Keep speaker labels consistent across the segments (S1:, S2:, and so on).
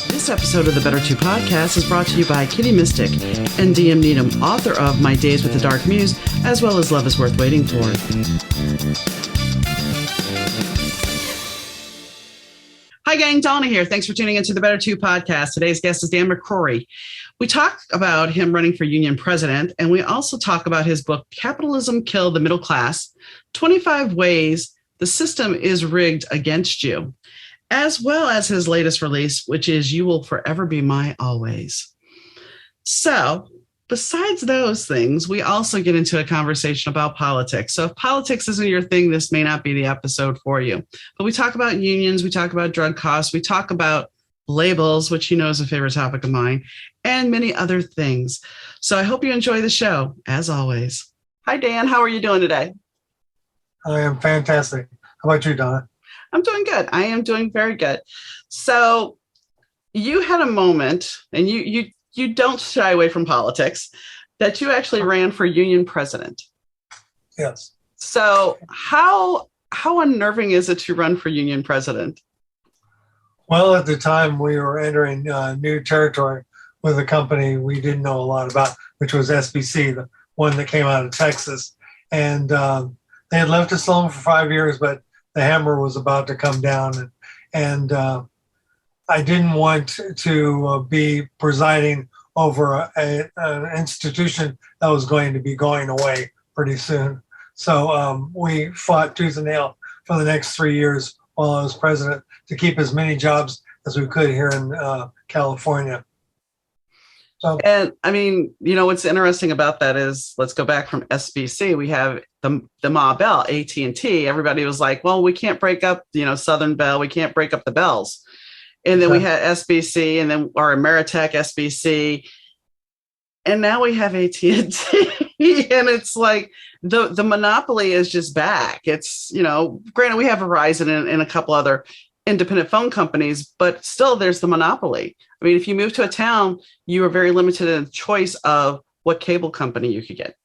S1: This episode of the Better 2 podcast is brought to you by Kitty Mystic and DM Needham, author of My Days with the Dark Muse, as well as Love is Worth Waiting For. Hi, gang. Donna here. Thanks for tuning into the Better 2 podcast. Today's guest is Dan McCrory. We talk about him running for union president, and we also talk about his book, Capitalism Killed the Middle Class, 25 Ways the System is Rigged Against You, as well as his latest release, which is You Will Forever Be My Always. So, besides those things, we also get into a conversation about politics. So if politics isn't your thing, this may not be the episode for you. But we talk about unions, we talk about drug costs, we talk about labels, which you know is a favorite topic of mine, and many other things. So I hope you enjoy the show, as always. Hi, Dan. How are you doing today?
S2: I am fantastic. How about you, Donna?
S1: I'm doing good. I am doing very good. So you had a moment, and you don't shy away from politics, that you actually ran for union president.
S2: Yes.
S1: So how unnerving is it to run for union president?
S2: Well, at the time we were entering new territory with a company we didn't know a lot about, which was SBC, the one that came out of Texas. And they had left us alone for 5 years, but the hammer was about to come down. And I didn't want to be presiding over an institution that was going to be going away pretty soon. So we fought tooth and nail for the next 3 years while I was president to keep as many jobs as we could here in California. So,
S1: and I mean, you know, what's interesting about that is, let's go back from SBC. We have the Ma Bell, AT&T. Everybody was like, well, we can't break up, Southern Bell. We can't break up the bells. And then we had SBC, and then our Ameritech SBC. And now we have AT&T. And it's like the monopoly is just back. It's, granted, we have Verizon and a couple other independent phone companies, but still there's the monopoly. I mean, if you move to a town, you are very limited in the choice of what cable company you could get.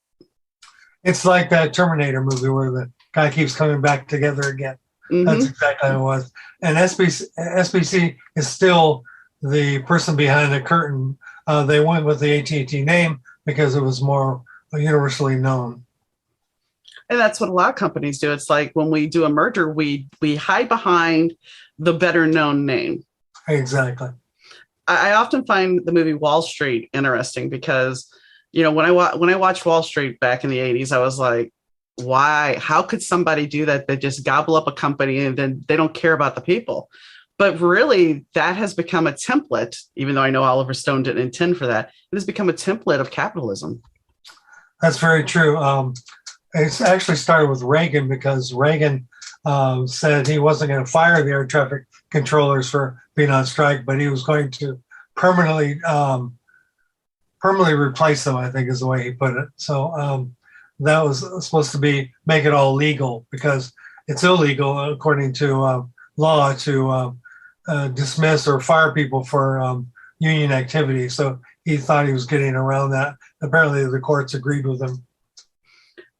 S2: It's like that Terminator movie where the guy keeps coming back together again. Mm-hmm. That's exactly how it was. And SBC is still the person behind the curtain. They went with the AT&T name because it was more universally known.
S1: And that's what a lot of companies do. It's like when we do a merger, we hide behind the better known name.
S2: Exactly.
S1: I often find the movie Wall Street interesting because, when I watched Wall Street back in the 80s, I was like, why? How could somebody do that? They just gobble up a company and then they don't care about the people. But really, that has become a template, even though I know Oliver Stone didn't intend for that. It has become a template of capitalism.
S2: That's very true. It's actually started with Reagan because Reagan said he wasn't going to fire the air traffic controllers for being on strike, but he was going to permanently replace them, I think is the way he put it. So that was supposed to make it all legal because it's illegal according to law to dismiss or fire people for union activity. So he thought he was getting around that. Apparently the courts agreed with him.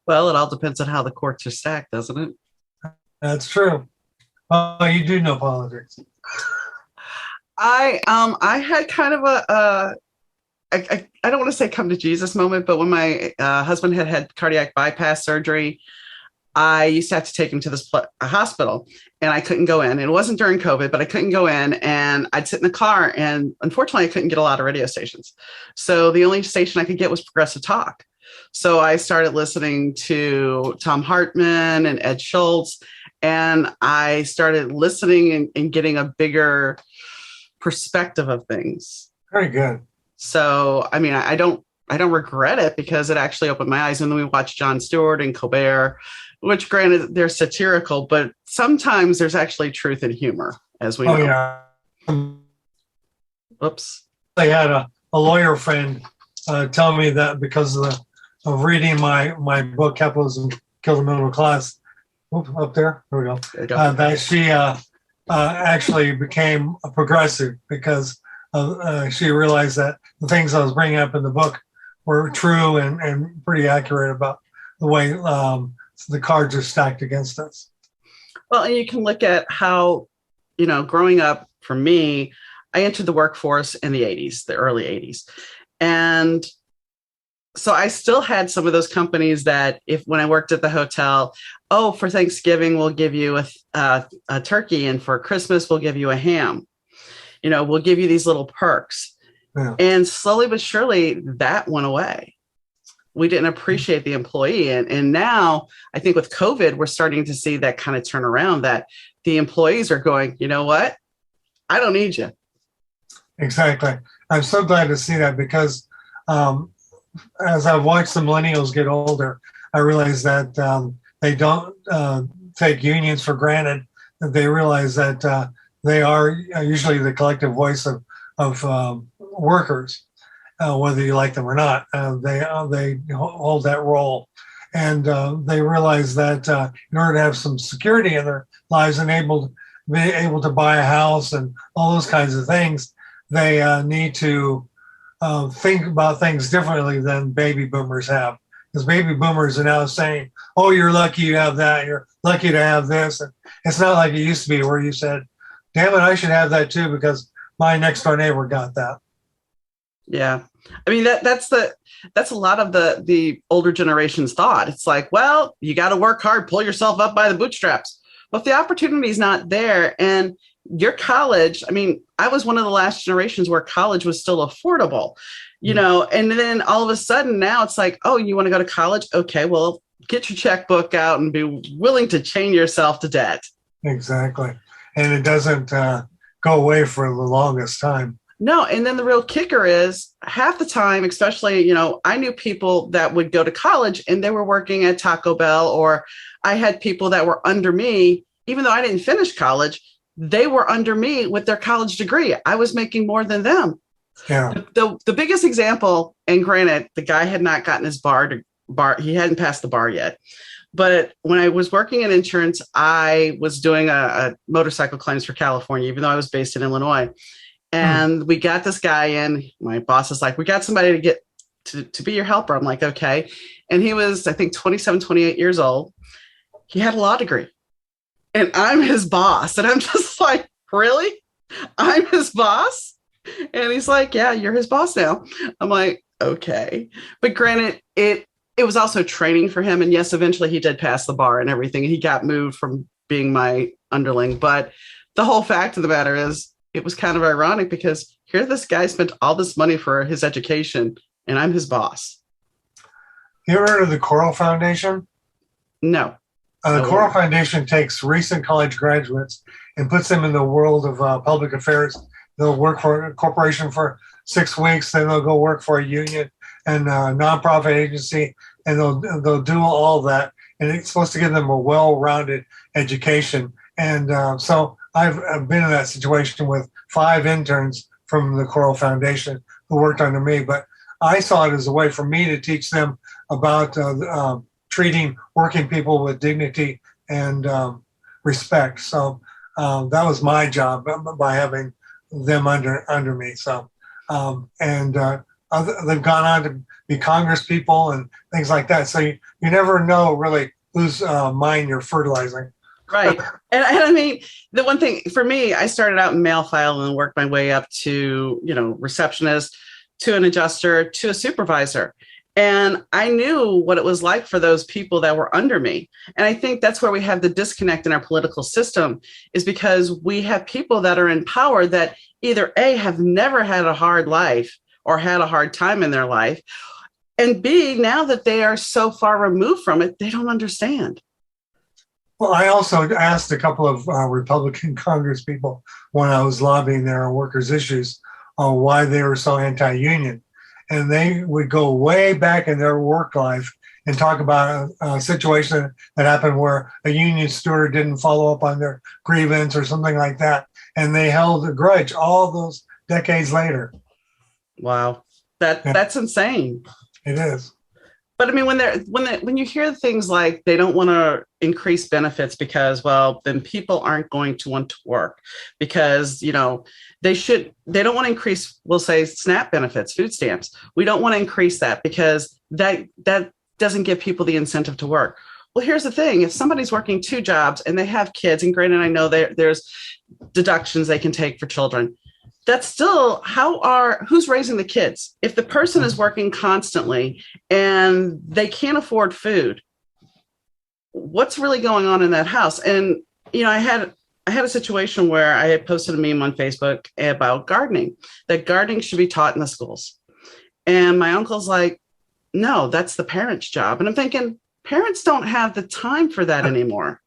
S1: Well, it all depends on how the courts are stacked, doesn't it?
S2: That's true. You do know politics.
S1: I had kind of I don't want to say come to Jesus moment, but when my husband had cardiac bypass surgery, I used to have to take him to this hospital, and I couldn't go in. It wasn't during COVID, but I couldn't go in, and I'd sit in the car, and unfortunately, I couldn't get a lot of radio stations. So the only station I could get was Progressive Talk. So I started listening to Tom Hartman and Ed Schultz, and I started listening and getting a bigger perspective of things.
S2: Very good.
S1: So, I mean, I don't regret it because it actually opened my eyes. And then we watched Jon Stewart and Colbert, which granted they're satirical, but sometimes there's actually truth and humor, as we know.
S2: Yeah.
S1: Oops.
S2: I had a lawyer friend tell me that because of reading my book, Capitalism Killed the Middle Class, up there, we go, that she actually became a progressive because she realized that the things I was bringing up in the book were true and pretty accurate about the way the cards are stacked against us.
S1: Well, and you can look at how, growing up for me, I entered the workforce in the 80s, the early 80s. And so I still had some of those companies that when I worked at the hotel, oh, for Thanksgiving, we'll give you a turkey, and for Christmas, we'll give you a ham. We'll give you these little perks.
S2: Yeah.
S1: And slowly but surely that went away. We didn't appreciate the employee. And now I think with COVID, we're starting to see that kind of turn around, that the employees are going, you know what? I don't need you.
S2: Exactly. I'm so glad to see that because as I've watched the millennials get older, I realize that they don't take unions for granted. They realize that they are usually the collective voice of workers, whether you like them or not. They hold that role, and they realize that in order to have some security in their lives and be able to buy a house and all those kinds of things, they need to think about things differently than baby boomers have. Because baby boomers are now saying, "Oh, you're lucky you have that. You're lucky to have this." And it's not like it used to be where you said, "Damn it, I should have that too because my next door neighbor got that."
S1: Yeah. I mean, that's a lot of the older generation's thought. It's like, well, you got to work hard, pull yourself up by the bootstraps. But if the opportunity is not there, and your college, I mean, I was one of the last generations where college was still affordable, and then all of a sudden now it's like, oh, you want to go to college? Okay, well, get your checkbook out and be willing to chain yourself to debt.
S2: Exactly. And it doesn't go away for the longest time.
S1: No. And then the real kicker is half the time, especially, I knew people that would go to college and they were working at Taco Bell, or I had people that were under me, even though I didn't finish college, they were under me with their college degree. I was making more than them.
S2: Yeah.
S1: The biggest example, and granted, the guy had not gotten his bar, he hadn't passed the bar yet. But when I was working in insurance, I was doing a motorcycle claims for California, even though I was based in Illinois. And we got this guy in. My boss is like, we got somebody to get to be your helper. I'm like, okay. And he was, I think, 27, 28 years old. He had a law degree. And I'm his boss. And I'm just like, really? I'm his boss? And he's like, yeah, you're his boss now. I'm like, okay. But granted, it was also training for him. And yes, eventually he did pass the bar and everything. He got moved from being my underling. But the whole fact of the matter is, it was kind of ironic because here this guy spent all this money for his education and I'm his boss.
S2: You ever heard of the Coral Foundation?
S1: No.
S2: The Coral Foundation takes recent college graduates and puts them in the world of public affairs. They'll work for a corporation for 6 weeks, then they'll go work for a union and a nonprofit agency, and they'll do all that. And it's supposed to give them a well-rounded education. And so I've been in that situation with 5 interns from the Coral Foundation who worked under me, but I saw it as a way for me to teach them about treating working people with dignity and respect. So that was my job by having them under me. So they've gone on to be Congress people and things like that. So you never know really whose mind you're fertilizing.
S1: Right. And I mean, the one thing for me, I started out in mail file and worked my way up to, receptionist, to an adjuster, to a supervisor. And I knew what it was like for those people that were under me. And I think that's where we have the disconnect in our political system, is because we have people that are in power that either A, have never had a hard life or had a hard time in their life, and B, now that they are so far removed from it, they don't understand.
S2: Well, I also asked a couple of Republican Congress people when I was lobbying there on workers' issues why they were so anti-union. And they would go way back in their work life and talk about a situation that happened where a union steward didn't follow up on their grievance or something like that. And they held a grudge all those decades later.
S1: Wow. That's insane.
S2: It is.
S1: But I mean, when you hear things like they don't want to increase benefits because, well, then people aren't going to want to work because, they don't want to increase, we'll say, SNAP benefits, food stamps. We don't want to increase that because that doesn't give people the incentive to work. Well, here's the thing. If somebody's working two jobs and they have kids, and granted, I know there's deductions they can take for children, that's still who's raising the kids? If the person is working constantly and they can't afford food, what's really going on in that house? And, I had a situation where I had posted a meme on Facebook about gardening, that gardening should be taught in the schools. And my uncle's like, no, that's the parents' job. And I'm thinking, parents don't have the time for that anymore.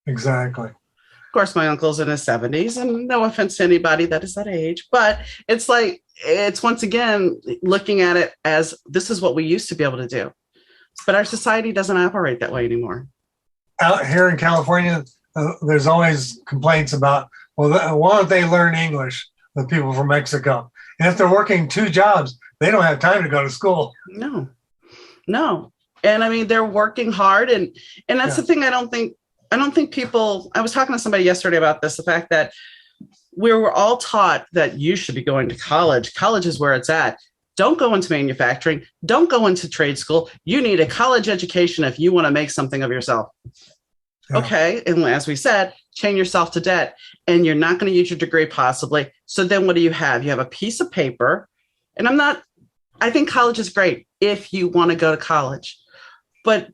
S2: Exactly.
S1: Of course, my uncle's in his 70s, and no offense to anybody that is that age, but it's once again looking at it as this is what we used to be able to do. But our society doesn't operate that way anymore.
S2: Out here in California, there's always complaints about, well, why don't they learn English, the people from Mexico? And if they're working two jobs, they don't have time to go to school.
S1: No. And I mean, they're working hard. And that's the thing. I don't think people, I was talking to somebody yesterday about this, the fact that we were all taught that you should be going to college. College is where it's at. Don't go into manufacturing. Don't go into trade school. You need a college education if you want to make something of yourself. Yeah. Okay. And as we said, chain yourself to debt, and you're not going to use your degree possibly. So then what do you have? You have a piece of paper. And I think college is great if you want to go to college, but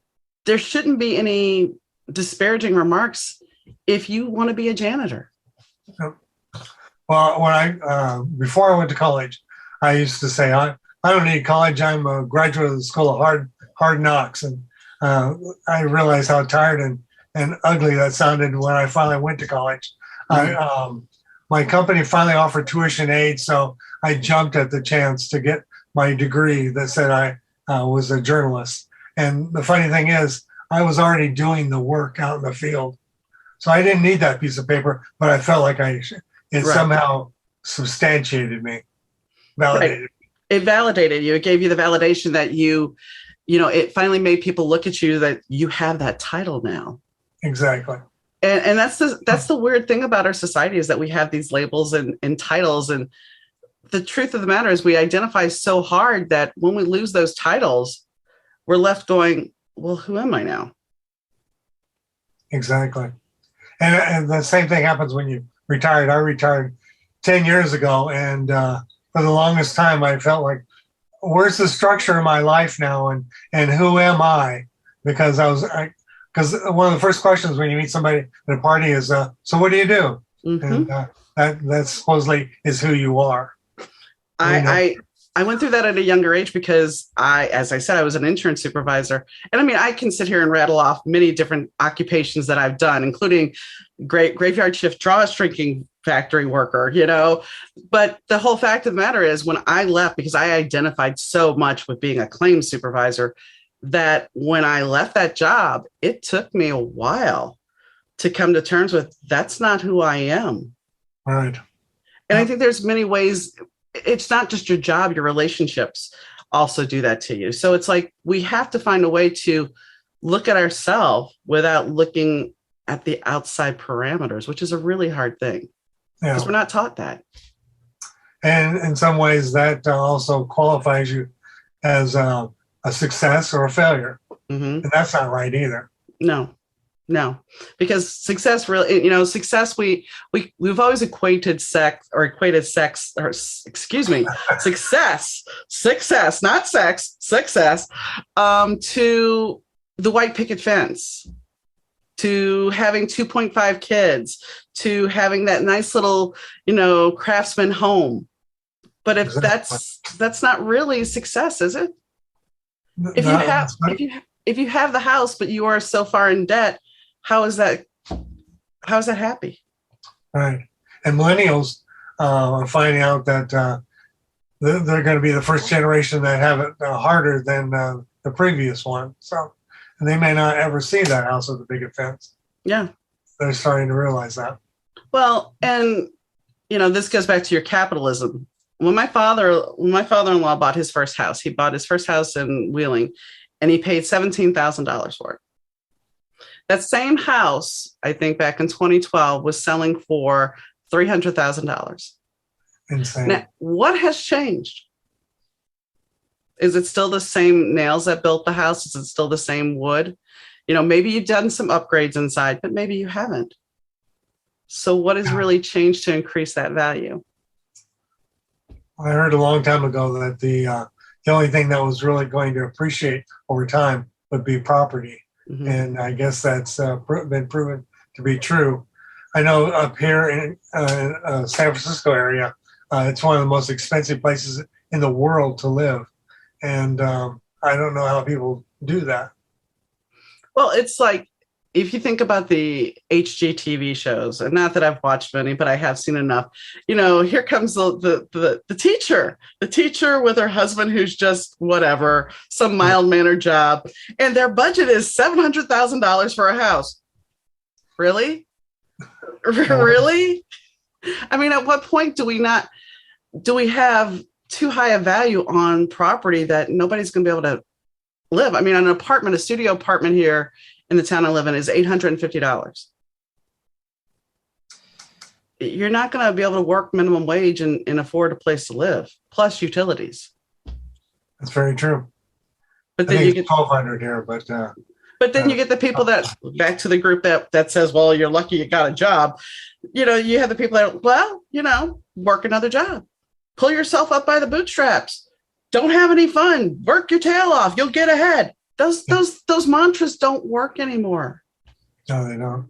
S1: there shouldn't be any disparaging remarks if you want to be a janitor.
S2: Well, before I went to college, I used to say, I don't need college. I'm a graduate of the School of Hard Knocks. And I realized how tired and ugly that sounded when I finally went to college. Mm-hmm. My company finally offered tuition aid, so I jumped at the chance to get my degree that said I was a journalist. And the funny thing is, I was already doing the work out in the field. So I didn't need that piece of paper, but I felt like it somehow substantiated me. Validated.
S1: Right. It validated you. It gave you the validation that it finally made people look at you that you have that title now.
S2: Exactly.
S1: And that's the weird thing about our society, is that we have these labels and titles. And the truth of the matter is we identify so hard that when we lose those titles, we're left going, well, who am I now?
S2: Exactly. And the same thing happens when you retired. I retired 10 years ago. And for the longest time, I felt like, where's the structure of my life now? And who am I? Because because one of the first questions when you meet somebody at a party is, so what do you do? Mm-hmm. And that supposedly is who you are.
S1: I went through that at a younger age because as I said, I was an insurance supervisor. And I mean, I can sit here and rattle off many different occupations that I've done, including graveyard shift drawstring factory worker, But the whole fact of the matter is, when I left, because I identified so much with being a claims supervisor, that when I left that job, it took me a while to come to terms with that's not who I am.
S2: Right.
S1: And I think there's many ways. It's not just your job, your relationships also do that to you. So it's like we have to find a way to look at ourselves without looking at the outside parameters, which is a really hard thing because we're not taught that.
S2: And in some ways that also qualifies you as a success or a failure. Mm-hmm. And that's not right either.
S1: No, because success really, success, we've always equated success, not sex, success, to the white picket fence, to having 2.5 kids, to having that nice little, craftsman home. But if that's not really success, is it? If you have the house, but you are so far in debt, how is that happy?
S2: Right. And millennials are finding out that they're going to be the first generation that have it harder than the previous one. So, and they may not ever see that house with the big fence.
S1: Yeah.
S2: They're starting to realize that.
S1: Well, and, this goes back to your capitalism. When my father-in-law bought his first house, he bought his first house in Wheeling, and he paid $17,000 for it. That same house, I think back in 2012, was selling for $300,000.
S2: Insane.
S1: Now, what has changed? Is it still the same nails that built the house? Is it still the same wood? Maybe you've done some upgrades inside, but maybe you haven't. So what has really changed to increase that value?
S2: I heard a long time ago that the only thing that was really going to appreciate over time would be property. Mm-hmm. And I guess that's been proven to be true. I know up here in San Francisco area, it's one of the most expensive places in the world to live. And I don't know how people do that.
S1: Well, it's like, if you think about the HGTV shows, and not that I've watched many, but I have seen enough, here comes the teacher with her husband who's just whatever, some mild-mannered job, and their budget is $700,000 for a house. Really? Really? I mean, at what point do we have too high a value on property that nobody's going to be able to live? I mean, a studio apartment here in the town I live in is $850. You're not going to be able to work minimum wage and afford a place to live, plus utilities.
S2: That's very true.
S1: But then you get
S2: $1,200 here,
S1: but then you get the people that, back to the group that says, well, you're lucky you got a job. You have the people that, work another job. Pull yourself up by the bootstraps. Don't have any fun. Work your tail off. You'll get ahead. Those mantras don't work anymore.
S2: No, they don't.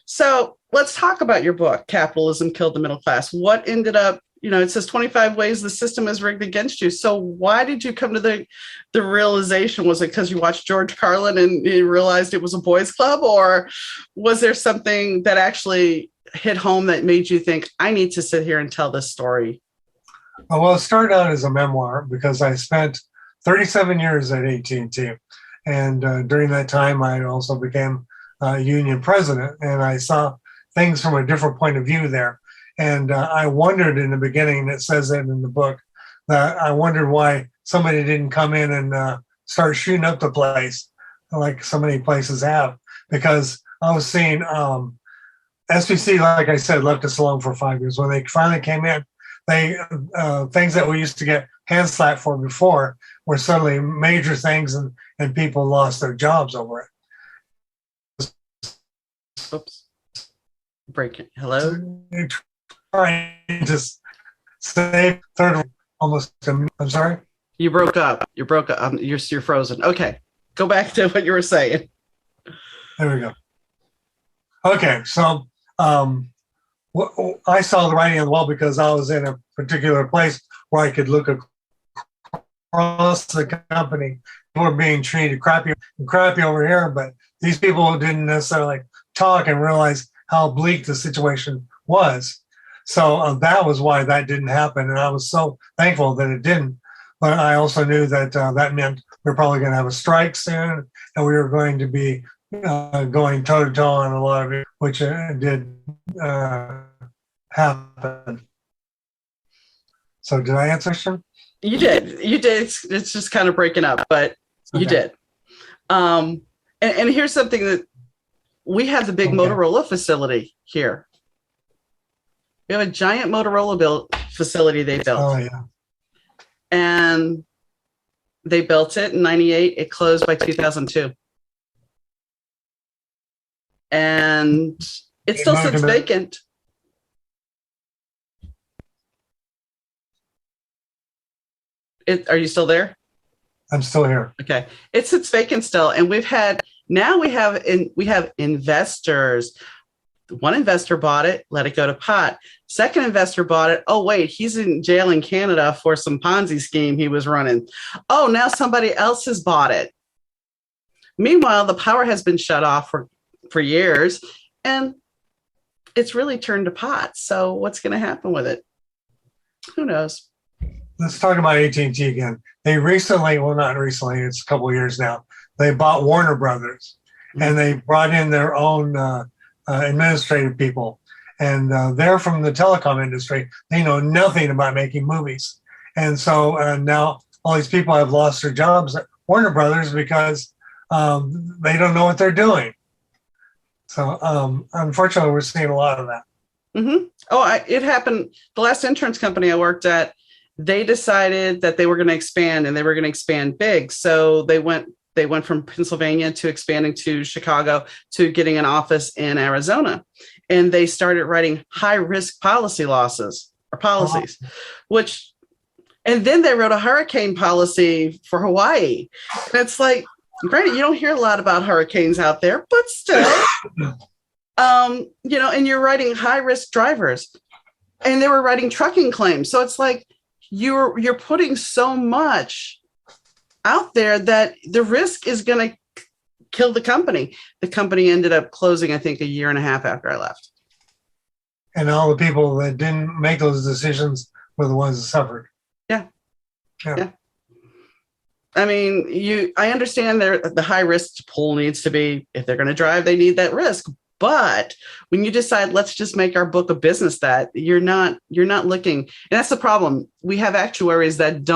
S1: So let's talk about your book, Capitalism Killed the Middle Class. What ended up, it says 25 ways the system is rigged against you. So why did you come to the realization? Was it because you watched George Carlin and you realized it was a boys' club? Or was there something that actually hit home that made you think, I need to sit here and tell this story?
S2: Well, it started out as a memoir because I spent 37 years at AT&T. And during that time, I also became union president, and I saw things from a different point of view there. And I wondered in the beginning, it says it in the book, that I wondered why somebody didn't come in and start shooting up the place like so many places have. Because I was seeing SBC, like I said, left us alone for 5 years. When they finally came in, they things that we used to get hand slapped for before were suddenly major things, and people lost their jobs over it.
S1: Oops. Breaking. Hello?
S2: Trying to save almost. I'm sorry?
S1: You broke up. You're frozen. Okay. Go back to what you were saying.
S2: There we go. Okay. So I saw the writing on the wall because I was in a particular place where I could look across the company. People were being treated crappy over here, but these people didn't necessarily talk and realize how bleak the situation was. So that was why that didn't happen. And I was so thankful that it didn't. But I also knew that that meant we were probably going to have a strike soon, and we were going to be going toe-to-toe on a lot of it, which did happen. So did I answer the question?
S1: You did. It's just kind of breaking up, but okay. You did. And here's something that we have the big Motorola facility here. We have a giant Motorola facility they built.
S2: Oh, yeah.
S1: And they built it in 98. It closed by 2002. And it still sits vacant. Are you still there?
S2: I'm still here.
S1: Okay. It sits vacant still. And we have investors. One investor bought it, let it go to pot. Second investor bought it. Oh, wait, he's in jail in Canada for some Ponzi scheme he was running. Oh, now somebody else has bought it. Meanwhile, the power has been shut off for years, and it's really turned to pot. So what's going to happen with it? Who knows?
S2: Let's talk about AT&T again. They recently, well, not recently, it's a couple of years now, they bought Warner Brothers, and they brought in their own administrative people. And they're from the telecom industry. They know nothing about making movies. And so now all these people have lost their jobs at Warner Brothers because they don't know what they're doing. So unfortunately, we're seeing a lot of that.
S1: Mm-hmm. Oh, it happened. The last insurance company I worked at, they decided that they were going to expand, and they were going to expand big. So they went They went from Pennsylvania to expanding to Chicago to getting an office in Arizona. And they started writing high risk policies, which, and then they wrote a hurricane policy for Hawaii. And it's like, granted, you don't hear a lot about hurricanes out there, but still, and you're writing high risk drivers, and they were writing trucking claims. So it's like, you're putting so much out there that the risk is going to kill the company. The company ended up closing, I think, a year and a half after I left.
S2: And all the people that didn't make those decisions were the ones that suffered. Yeah.
S1: I mean, I understand the high risk pool needs to be, if they're going to drive, they need that risk. But when you decide, let's just make our book of business, that you're not looking, and that's the problem. We have actuaries that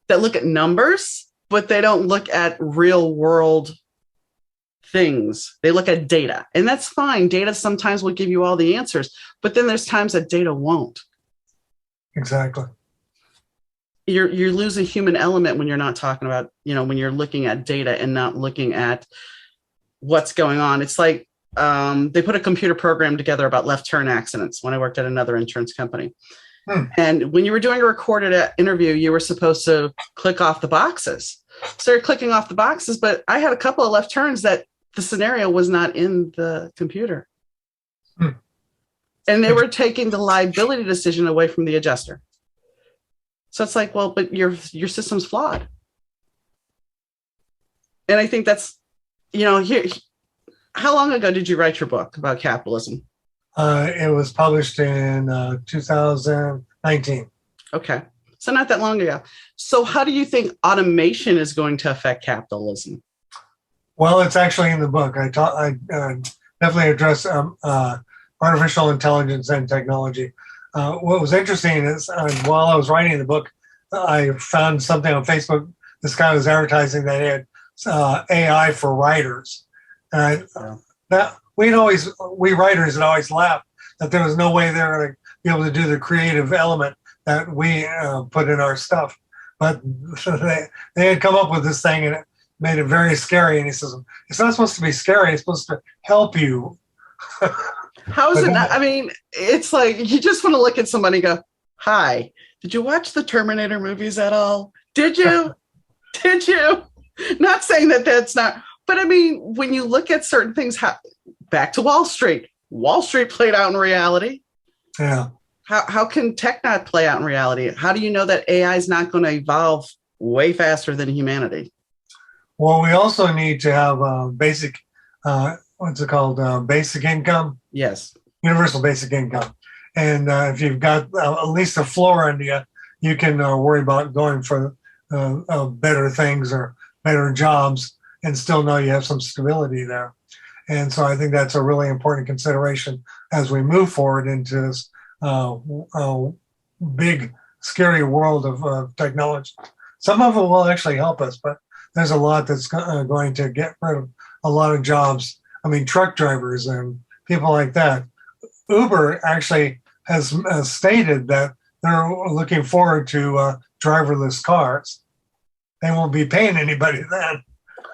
S1: look at numbers, but they don't look at real world things. They look at data, and that's fine. Data sometimes will give you all the answers, but then there's times that data won't.
S2: Exactly.
S1: You're losing human element when you're not talking about, when you're looking at data and not looking at what's going on. It's like they put a computer program together about left turn accidents when I worked at another insurance company. And when you were doing a recorded interview, you were supposed to click off the boxes. Started clicking off the boxes, but I had a couple of left turns that the scenario was not in the computer. And they were taking the liability decision away from the adjuster. So it's like, well, but your system's flawed. And I think that's, here. How long ago did you write your book about capitalism?
S2: It was published in 2019.
S1: Okay. So not that long ago. So how do you think automation is going to affect capitalism?
S2: Well, it's actually in the book. I definitely address artificial intelligence and technology. What was interesting is while I was writing the book, I found something on Facebook. This guy was advertising that he had AI for writers. And we writers had always laughed that there was no way they were going to be able to do the creative element that we put in our stuff. But they had come up with this thing, and it made it very scary. And he says, it's not supposed to be scary. It's supposed to help you.
S1: How is it not? I mean, it's like you just want to look at somebody and go, hi, did you watch the Terminator movies at all? Did you? Did you? Not saying that that's not, but I mean, when you look at certain things, back to Wall Street played out in reality.
S2: Yeah.
S1: How can tech not play out in reality? How do you know that AI is not going to evolve way faster than humanity?
S2: Well, we also need to have basic, basic income?
S1: Yes.
S2: Universal basic income. And if you've got at least a floor under you, you can worry about going for better things or better jobs and still know you have some stability there. And so I think that's a really important consideration as we move forward into this big, scary world of technology. Some of it will actually help us, but there's a lot that's going to get rid of a lot of jobs. I mean, truck drivers and people like that. Uber actually has stated that they're looking forward to driverless cars. They won't be paying anybody then.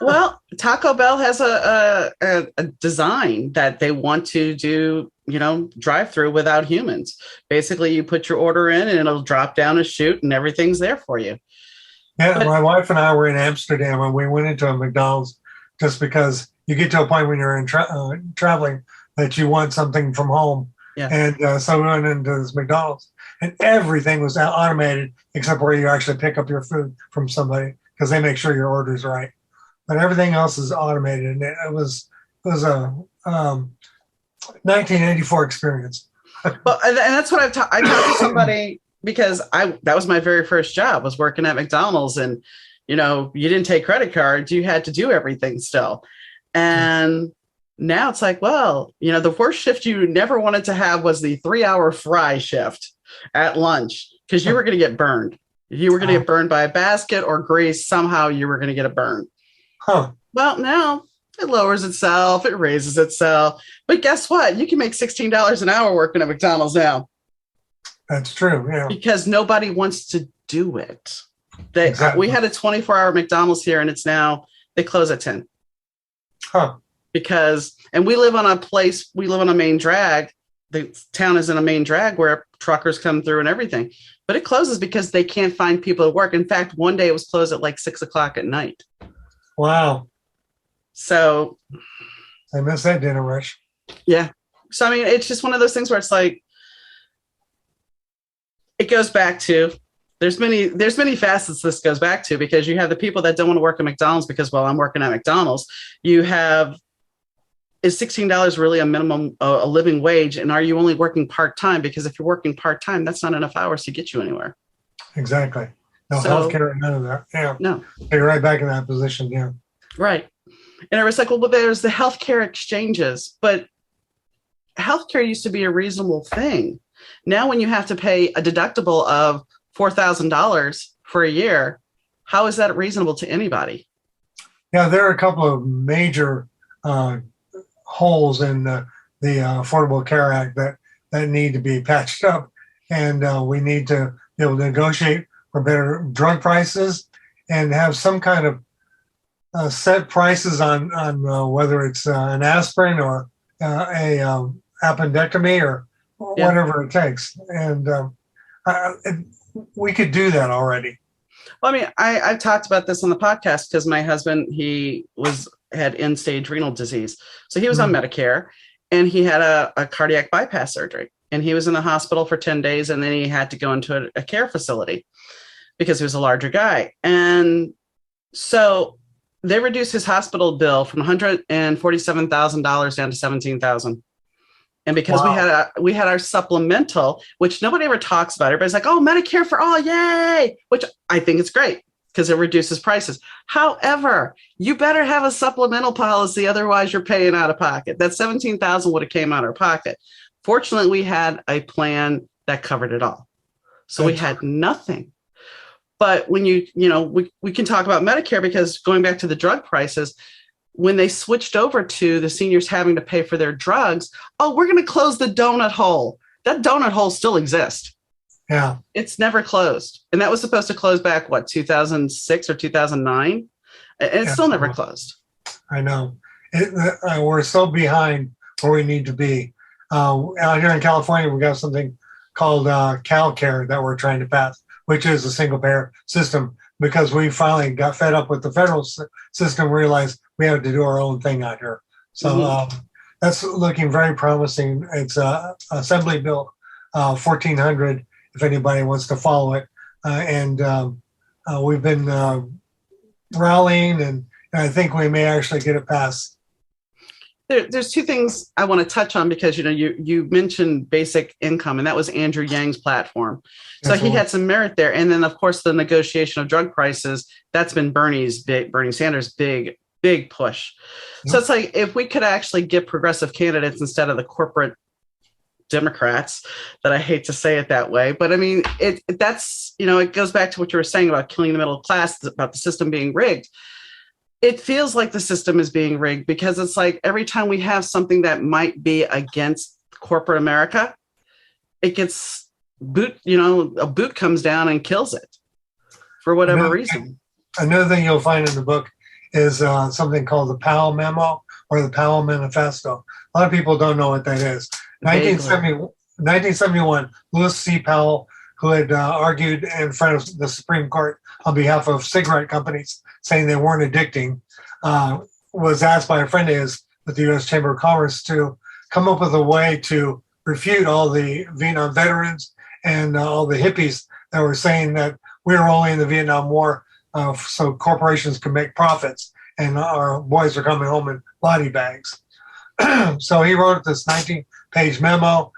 S1: Well, Taco Bell has a design that they want to do, drive through without humans. Basically, you put your order in and it'll drop down a chute and everything's there for you.
S2: Yeah, but my wife and I were in Amsterdam and we went into a McDonald's just because you get to a point when you're in traveling that you want something from home.
S1: Yeah.
S2: And so we went into this McDonald's and everything was automated except where you actually pick up your food from somebody because they make sure your order's right. But everything else is automated, and it was a 1984 experience.
S1: Well, and that's what I talked to somebody because that was my very first job was working at McDonald's, and you didn't take credit cards, you had to do everything still, and now it's like, well, the worst shift you never wanted to have was the 3-hour fry shift at lunch because you were going to get burned. You were going to get burned by a basket or grease. Somehow you were going to get a burn.
S2: Huh.
S1: Well, now it lowers itself, it raises itself. But guess what? You can make $16 an hour working at McDonald's now.
S2: That's true, yeah.
S1: Because nobody wants to do it. We had a 24-hour McDonald's here, and they close at 10.
S2: Huh.
S1: And we live on a main drag. The town is in a main drag where truckers come through and everything, but it closes because they can't find people to work. In fact, one day it was closed at like 6:00 at night.
S2: Wow.
S1: So
S2: I miss that dinner rush.
S1: Yeah. So, I mean, it's just one of those things where it's like, it goes back to, there's many facets this goes back to, because you have the people that don't want to work at McDonald's because, well, I'm working at McDonald's. You have, is $16 really a minimum, a living wage? And are you only working part-time? Because if you're working part-time, that's not enough hours to get you anywhere.
S2: Exactly. No healthcare, none of that. Yeah.
S1: No.
S2: You're right back in that position. Yeah.
S1: Right. And it was like, well, there's the healthcare exchanges, but healthcare used to be a reasonable thing. Now, when you have to pay a deductible of $4,000 for a year, how is that reasonable to anybody?
S2: Yeah, there are a couple of major holes in the Affordable Care Act that need to be patched up, and we need to be able to negotiate for better drug prices and have some kind of set prices on whether it's an aspirin or a appendectomy or whatever it takes. And we could do that already.
S1: Well, I mean, I've talked about this on the podcast because my husband, he had end-stage renal disease. So he was on Medicare, and he had a cardiac bypass surgery. And he was in the hospital for 10 days, and then he had to go into a care facility because he was a larger guy. And so they reduced his hospital bill from $147,000 down to $17,000. And because we had our supplemental, which nobody ever talks about. Everybody's like, oh, Medicare for all, yay, which I think is great because it reduces prices. However, you better have a supplemental policy. Otherwise, you're paying out of pocket. That $17,000 would have came out of our pocket. Fortunately, we had a plan that covered it all. So we had nothing. But when we can talk about Medicare, because going back to the drug prices, when they switched over to the seniors having to pay for their drugs, oh, we're going to close the donut hole. That donut hole still exists.
S2: Yeah.
S1: It's never closed. And that was supposed to close back, 2006 or 2009? And it's still never closed.
S2: I know. We're so behind where we need to be. Out here in California, we got something called CalCare that we're trying to pass, which is a single payer system, because we finally got fed up with the federal system, realized we have to do our own thing out here. So that's looking very promising. It's Assembly Bill 1400, if anybody wants to follow it. And we've been rallying, and I think we may actually get it passed.
S1: There's two things I want to touch on, because you mentioned basic income, and that was Andrew Yang's platform. So he had some merit there. And then, of course, the negotiation of drug prices, that's been Bernie Sanders' big push. Yep. So it's like, if we could actually get progressive candidates instead of the corporate Democrats, that I hate to say it that way, but I mean, that's it goes back to what you were saying about killing the middle class, about the system being rigged. It feels like the system is being rigged, because it's like every time we have something that might be against corporate America, it gets a boot comes down and kills it for whatever reason. Another
S2: thing you'll find in the book is something called the Powell Memo or the Powell Manifesto. A lot of people don't know what that is. 1971, Lewis C. Powell, who had argued in front of the Supreme Court on behalf of cigarette companies, saying they weren't addicting, was asked by a friend of his at the U.S. Chamber of Commerce to come up with a way to refute all the Vietnam veterans and all the hippies that were saying that we were only in the Vietnam War so corporations could make profits, and our boys are coming home in body bags. So he wrote this 19-page memo.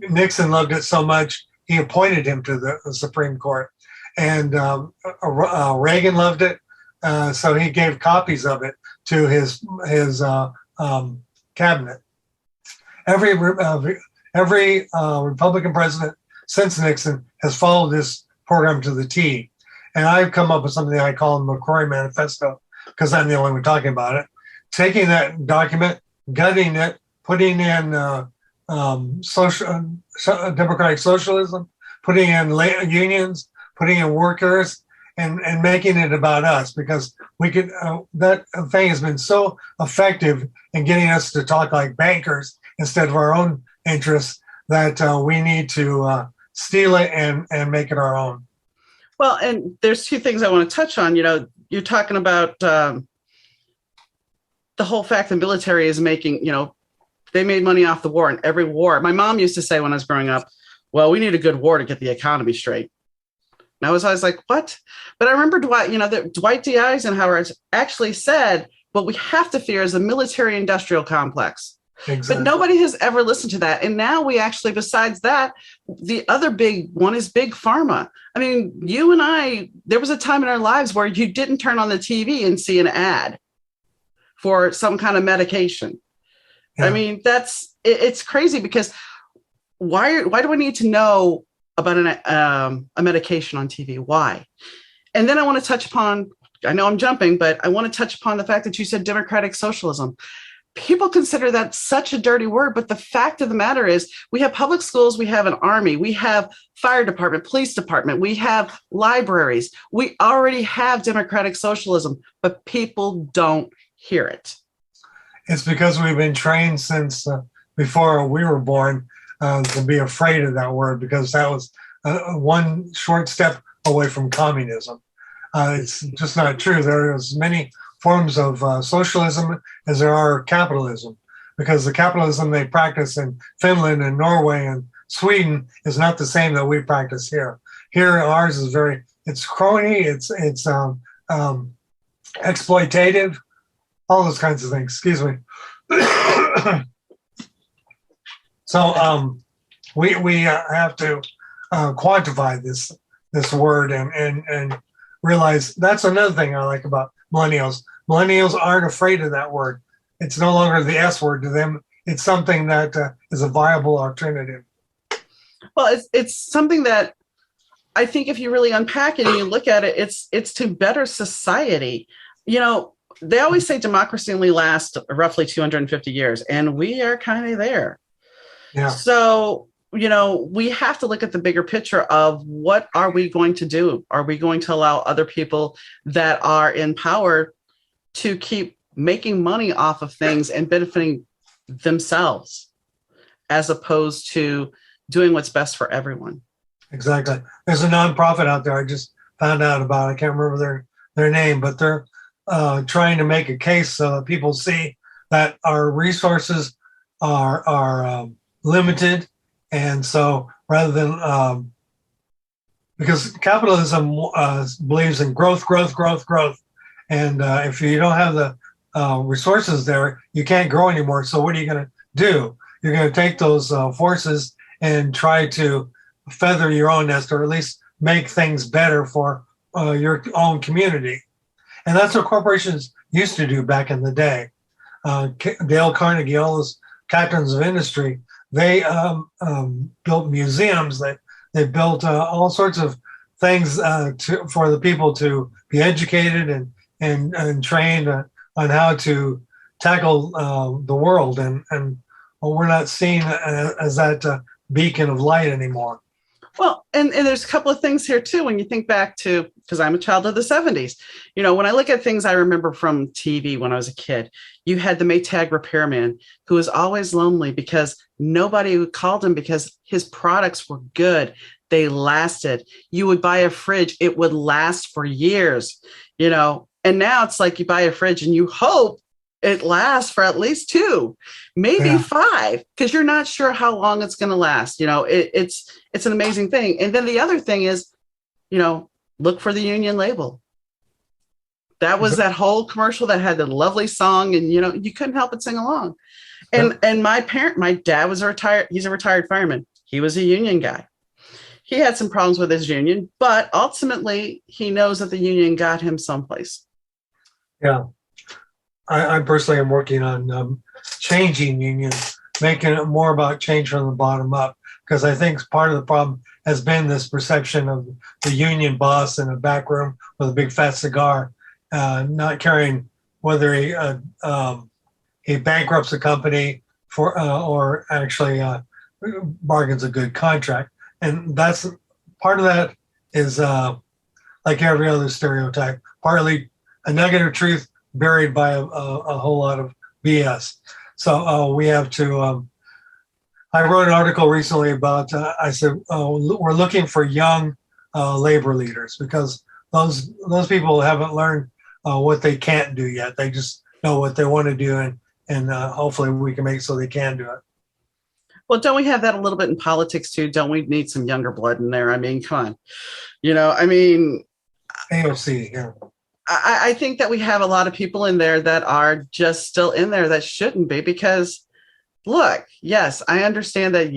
S2: Nixon loved it so much, he appointed him to the Supreme Court. And Reagan loved it, so he gave copies of it to his cabinet. Every Republican president since Nixon has followed this program to the T. And I've come up with something I call the McCrory Manifesto, because I'm the only one talking about it. Taking that document, gutting it, putting in democratic socialism, putting in unions, putting in workers, and making it about us, because we could that thing has been so effective in getting us to talk like bankers instead of our own interests that we need to steal it and make it our own.
S1: Well, and there's two things I want to touch on. You're talking about the whole fact the military is making, they made money off the war, and every war. My mom used to say when I was growing up, well, we need a good war to get the economy straight. And I was always like, what? But I remember Dwight D. Eisenhower actually said, what we have to fear is the military industrial complex. Exactly. But nobody has ever listened to that. And now we actually, besides that, the other big one is big pharma. I mean, you and I, there was a time in our lives where you didn't turn on the TV and see an ad for some kind of medication. Yeah. I mean, it's crazy, because why do I need to know about a medication on TV? Why? And then I want to touch upon, I know I'm jumping, but I want to touch upon the fact that you said democratic socialism. People consider that such a dirty word, but the fact of the matter is we have public schools, we have an army, we have fire department, police department, we have libraries. We already have democratic socialism, but people don't hear it.
S2: It's because we've been trained since before we were born to be afraid of that word, because that was one short step away from communism. It's just not true. There is many forms of socialism as there are capitalism, because the capitalism they practice in Finland and Norway and Sweden is not the same that we practice here. Here, ours is it's crony, it's exploitative, all those kinds of things. Excuse me. So we have to quantify this word and realize that's another thing I like about millennials. Millennials aren't afraid of that word. It's no longer the S word to them. It's something that is a viable alternative.
S1: Well, it's something that I think if you really unpack it and you look at it, it's to better society. They always say democracy only lasts roughly 250 years, and we are kind of there. Yeah. So, we have to look at the bigger picture of what are we going to do? Are we going to allow other people that are in power to keep making money off of things and benefiting themselves, as opposed to doing what's best for everyone?
S2: Exactly. There's a nonprofit out there I just found out about. I can't remember their name, but they're trying to make a case so that people see that our resources are limited. And so rather than, because capitalism believes in growth. And if you don't have the resources there, you can't grow anymore. So what are you going to do? You're going to take those forces and try to feather your own nest, or at least make things better for your own community. And that's what corporations used to do back in the day. Dale Carnegie, all those captains of industry, they built museums. They built all sorts of things for the people to be educated and trained on how to tackle the world. And we're not seen as that beacon of light anymore.
S1: Well, and there's a couple of things here too. When you think back to, because I'm a child of the 70s, when I look at things I remember from TV when I was a kid, you had the Maytag repairman who was always lonely because nobody called him because his products were good. They lasted. You would buy a fridge, it would last for years, and now it's like you buy a fridge and you hope it lasts for at least 2, maybe 5, because you're not sure how long it's going to last. It's an amazing thing. And then the other thing is, look for the union label. That was that whole commercial that had the lovely song, and you couldn't help but sing along. And my dad was he's a retired fireman. He was a union guy. He had some problems with his union, but ultimately he knows that the union got him someplace.
S2: Yeah. I personally am working on changing unions, making it more about change from the bottom up, because I think part of the problem has been this perception of the union boss in a back room with a big fat cigar, not caring whether he bankrupts a company or actually bargains a good contract. And that's part of that is like every other stereotype, partly a negative truth buried by a whole lot of BS. So we have to. I wrote an article recently about. I said we're looking for young labor leaders because those people haven't learned what they can't do yet. They just know what they want to do, and hopefully we can make it so they can do it.
S1: Well, don't we have that a little bit in politics too? Don't we need some younger blood in there? I mean, come on. I mean,
S2: AOC, yeah.
S1: I think that we have a lot of people in there that are just still in there that shouldn't be because, look, yes, I understand that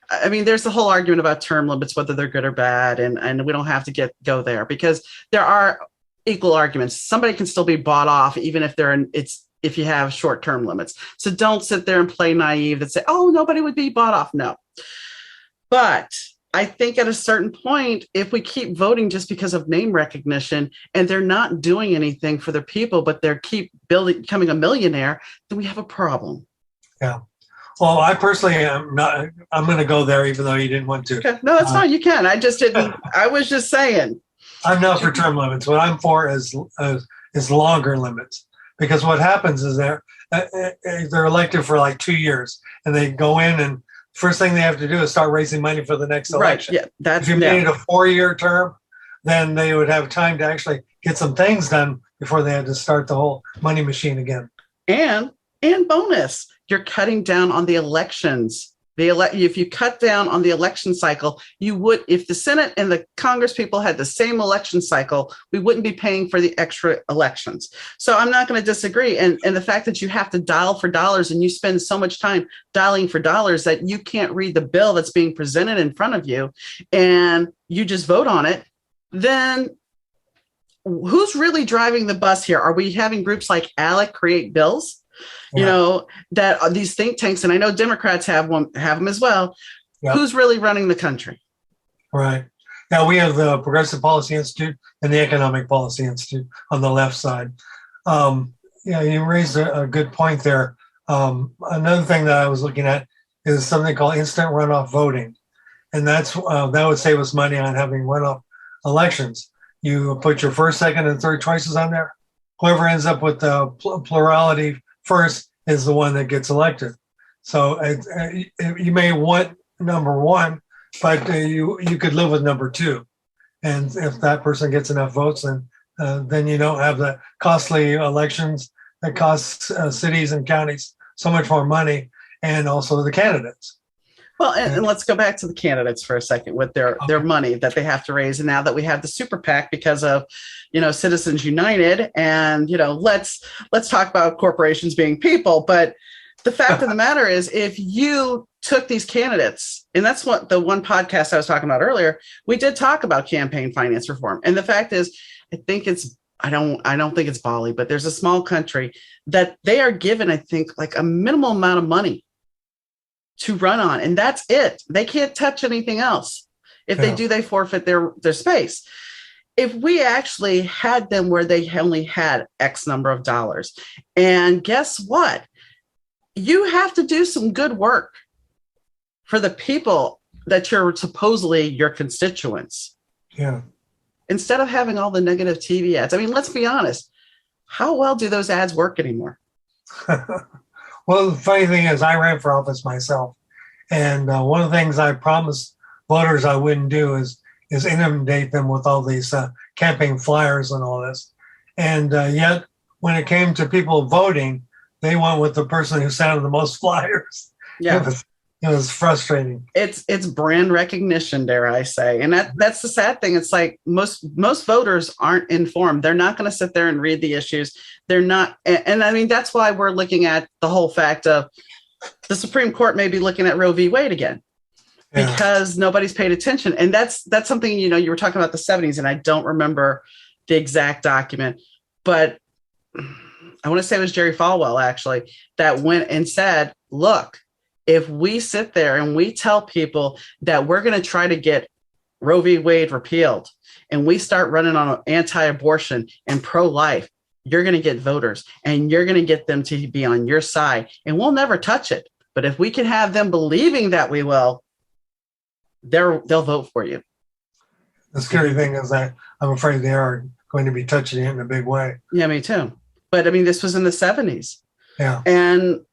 S1: there's the whole argument about term limits, whether they're good or bad, and we don't have to go there because there are equal arguments. Somebody can still be bought off even if if you have short-term limits. So don't sit there and play naive and say, oh, nobody would be bought off. No. But I think at a certain point, if we keep voting just because of name recognition and they're not doing anything for their people, but they keep becoming a millionaire, then we have a problem.
S2: Yeah. Well, I personally am not. I'm going to go there, even though you didn't want to.
S1: Okay. No, that's fine. You can. I just didn't. I was just saying.
S2: I'm not for term limits. What I'm for is longer limits, because what happens is they're elected for like 2 years, and they go in and first thing they have to do is start raising money for the next election.
S1: Right. Yeah,
S2: if you made it a 4-year term, then they would have time to actually get some things done before they had to start the whole money machine again.
S1: And bonus, you're cutting down on the elections. If you cut down on the election cycle, you would, if the Senate and the Congress people had the same election cycle, we wouldn't be paying for the extra elections. So I'm not going to disagree. And the fact that you have to dial for dollars and you spend so much time dialing for dollars that you can't read the bill that's being presented in front of you and you just vote on it, then who's really driving the bus here? Are we having groups like ALEC create bills? That these think tanks, and I know Democrats have them as well. Yep. Who's really running the country?
S2: Right. Now we have the Progressive Policy Institute and the Economic Policy Institute on the left side. You raised a good point there. Another thing that I was looking at is something called instant runoff voting. And that would save us money on having runoff elections. You put your first, second, and third choices on there. Whoever ends up with the plurality first is the one that gets elected. So you may want number one, but you could live with number two. And if that person gets enough votes, then you don't have the costly elections that cost cities and counties so much more money, and also the candidates.
S1: Well, and let's go back to the candidates for a second with their money that they have to raise. And now that we have the super PAC because of, Citizens United, and, let's talk about corporations being people. But the fact of the matter is, if you took these candidates, and that's what the one podcast I was talking about earlier, we did talk about campaign finance reform. And the fact is, I don't think it's Bali, but there's a small country that they are given, I think, like a minimal amount of money to run on, and that's it. They can't touch anything else. If they do, they forfeit their space. If we actually had them where they only had X number of dollars, and guess what? You have to do some good work for the people that you're supposedly your constituents.
S2: Yeah.
S1: Instead of having all the negative TV ads. I mean, let's be honest. How well do those ads work anymore?
S2: Well, the funny thing is, I ran for office myself, and one of the things I promised voters I wouldn't do is inundate them with all these campaign flyers and all this. And yet, when it came to people voting, they went with the person who sounded the most flyers.
S1: Yeah,
S2: it was frustrating.
S1: It's brand recognition, dare I say, and that's the sad thing. It's like most voters aren't informed. They're not going to sit there and read the issues. They're not, and I mean that's why we're looking at the whole fact of the Supreme Court may be looking at Roe v. Wade again, because nobody's paid attention. And that's something, you were talking about the 70s, and I don't remember the exact document, but I want to say it was Jerry Falwell actually that went and said, look, if we sit there and we tell people that we're going to try to get Roe v. Wade repealed, and we start running on anti-abortion and pro-life, you're going to get voters, and you're going to get them to be on your side, and we'll never touch it. But if we can have them believing that we will, they'll vote for you.
S2: The scary thing is that I'm afraid they are going to be touching it in a big way.
S1: Yeah, me too. But I mean, this was in the 70s.
S2: Yeah.
S1: And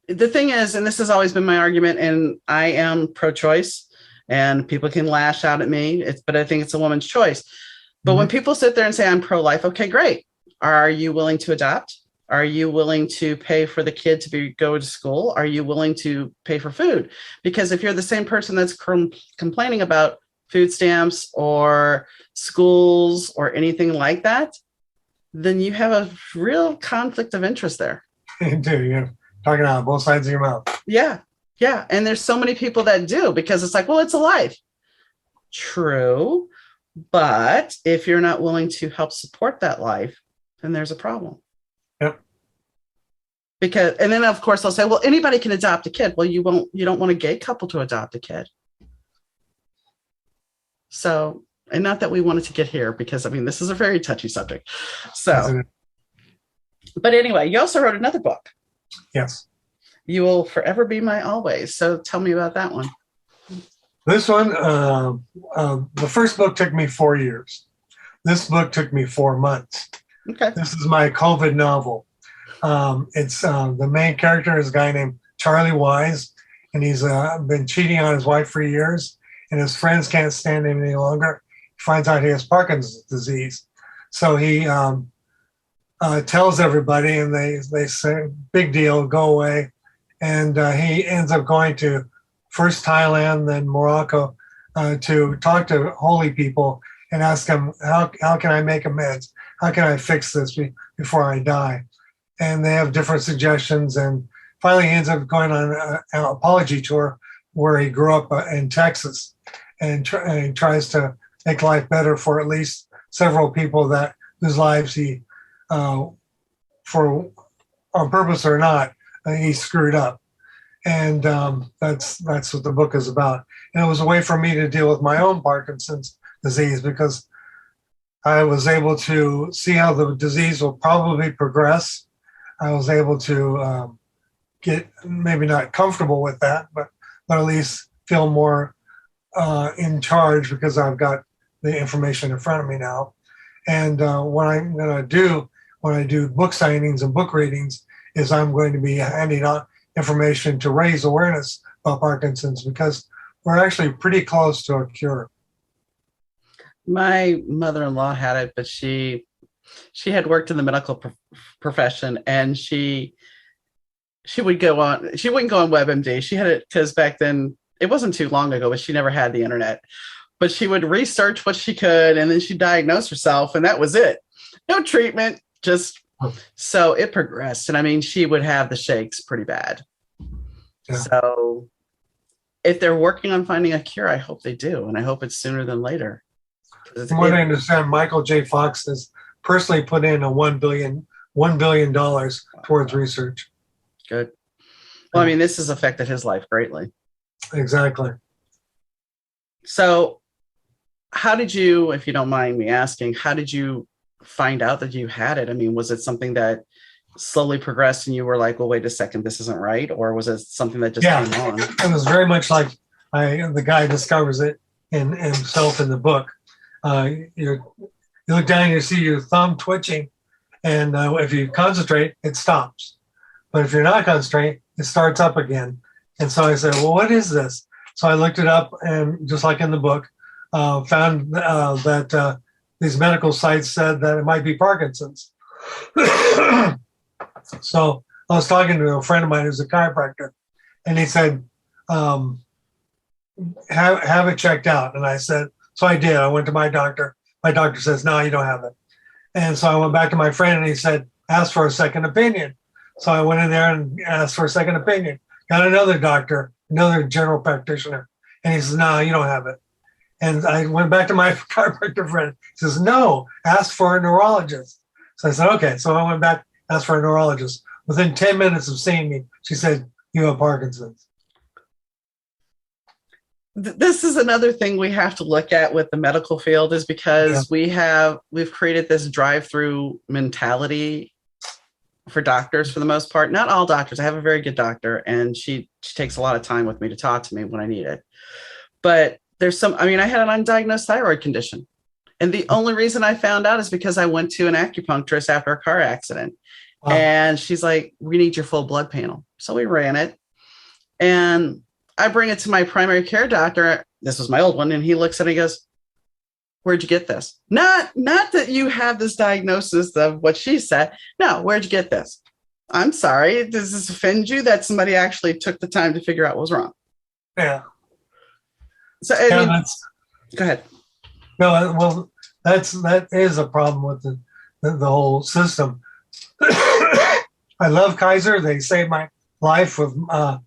S1: the thing is, and this has always been my argument, and I am pro-choice, and people can lash out at me, but I think it's a woman's choice. But when people sit there and say, I'm pro-life, okay, great. Are you willing to adopt? Are you willing to pay for the kid to go to school? Are you willing to pay for food? Because if you're the same person that's complaining about food stamps or schools or anything like that, then you have a real conflict of interest there.
S2: You do. You're talking out of both sides of your mouth.
S1: Yeah. Yeah. And there's so many people that do, because it's like, well, it's a life. True. But if you're not willing to help support that life, then there's a problem.
S2: Yep.
S1: Because, and then of course they'll say, well, anybody can adopt a kid. Well, you don't want a gay couple to adopt a kid. So, and not that we wanted to get here, because I mean, this is a very touchy subject. So, but anyway, you also wrote another book.
S2: Yes.
S1: You Will Forever Be My Always. So tell me about that one.
S2: This one, the first book took me 4 years. This book took me 4 months.
S1: Okay.
S2: This is my COVID novel. It's the main character is a guy named Charlie Wise, and he's been cheating on his wife for years, and his friends can't stand him any longer. He finds out he has Parkinson's disease. So he tells everybody, and they say, big deal, go away. And he ends up going to first Thailand, then Morocco, to talk to holy people and ask them, how can I make amends? How can I fix this before I die? And they have different suggestions. And finally, he ends up going on an apology tour where he grew up in Texas, and he tries to make life better for at least several people whose lives he, for on purpose or not, he screwed up. And that's what the book is about. And it was a way for me to deal with my own Parkinson's disease, because I was able to see how the disease will probably progress. I was able to get maybe not comfortable with that, but at least feel more in charge, because I've got the information in front of me now. And what I'm going to do when I do book signings and book readings is I'm going to be handing out information to raise awareness about Parkinson's, because we're actually pretty close to a cure.
S1: My mother-in-law had it, but she had worked in the medical profession, and she would go on. She wouldn't go on WebMD. She had it because back then, it wasn't too long ago, but she never had the internet. But she would research what she could, and then she'd diagnose herself, and that was it. No treatment, just so it progressed. And I mean, she would have the shakes pretty bad. Yeah. So if they're working on finding a cure, I hope they do. And I hope it's sooner than later.
S2: From what I understand, Michael J. Fox has personally put in $1 billion towards research.
S1: Good. Well, I mean, this has affected his life greatly.
S2: Exactly.
S1: So how did you, if you don't mind me asking, how did you find out that you had it? I mean, was it something that slowly progressed and you were like, well, wait a second, this isn't right? Or was it something that just came on?
S2: It was very much like the guy discovers it in himself in the book. You look down and you see your thumb twitching, and if you concentrate, it stops. But if you're not concentrating, it starts up again. And so I said, well, what is this? So I looked it up, and just like in the book, found that these medical sites said that it might be Parkinson's. So I was talking to a friend of mine who's a chiropractor, and he said, have it checked out. And I said, so I did. I went to my doctor. My doctor says, no, you don't have it. And so I went back to my friend, and he said, ask for a second opinion. So I went in there and asked for a second opinion. Got another doctor, another general practitioner. And he says, no, you don't have it. And I went back to my chiropractor friend. He says, no, ask for a neurologist. So I said, okay. So I went back, asked for a neurologist. Within 10 minutes of seeing me, she said, you have Parkinson's.
S1: This is another thing we have to look at with the medical field, is because we've created this drive-through mentality for doctors for the most part. Not all doctors. I have a very good doctor, and she takes a lot of time with me to talk to me when I need it. But I had an undiagnosed thyroid condition. And the only reason I found out is because I went to an acupuncturist after a car accident.
S2: Wow.
S1: And she's like, we need your full blood panel. So we ran it. And I bring it to my primary care doctor. This was my old one. And he looks at it and he goes, where'd you get this? Not that you have this diagnosis of what she said. No, where'd you get this? I'm sorry. Does this offend you that somebody actually took the time to figure out what was wrong?
S2: Yeah.
S1: So, go ahead.
S2: No, well, that is a problem with the whole system. I love Kaiser. They saved my life with a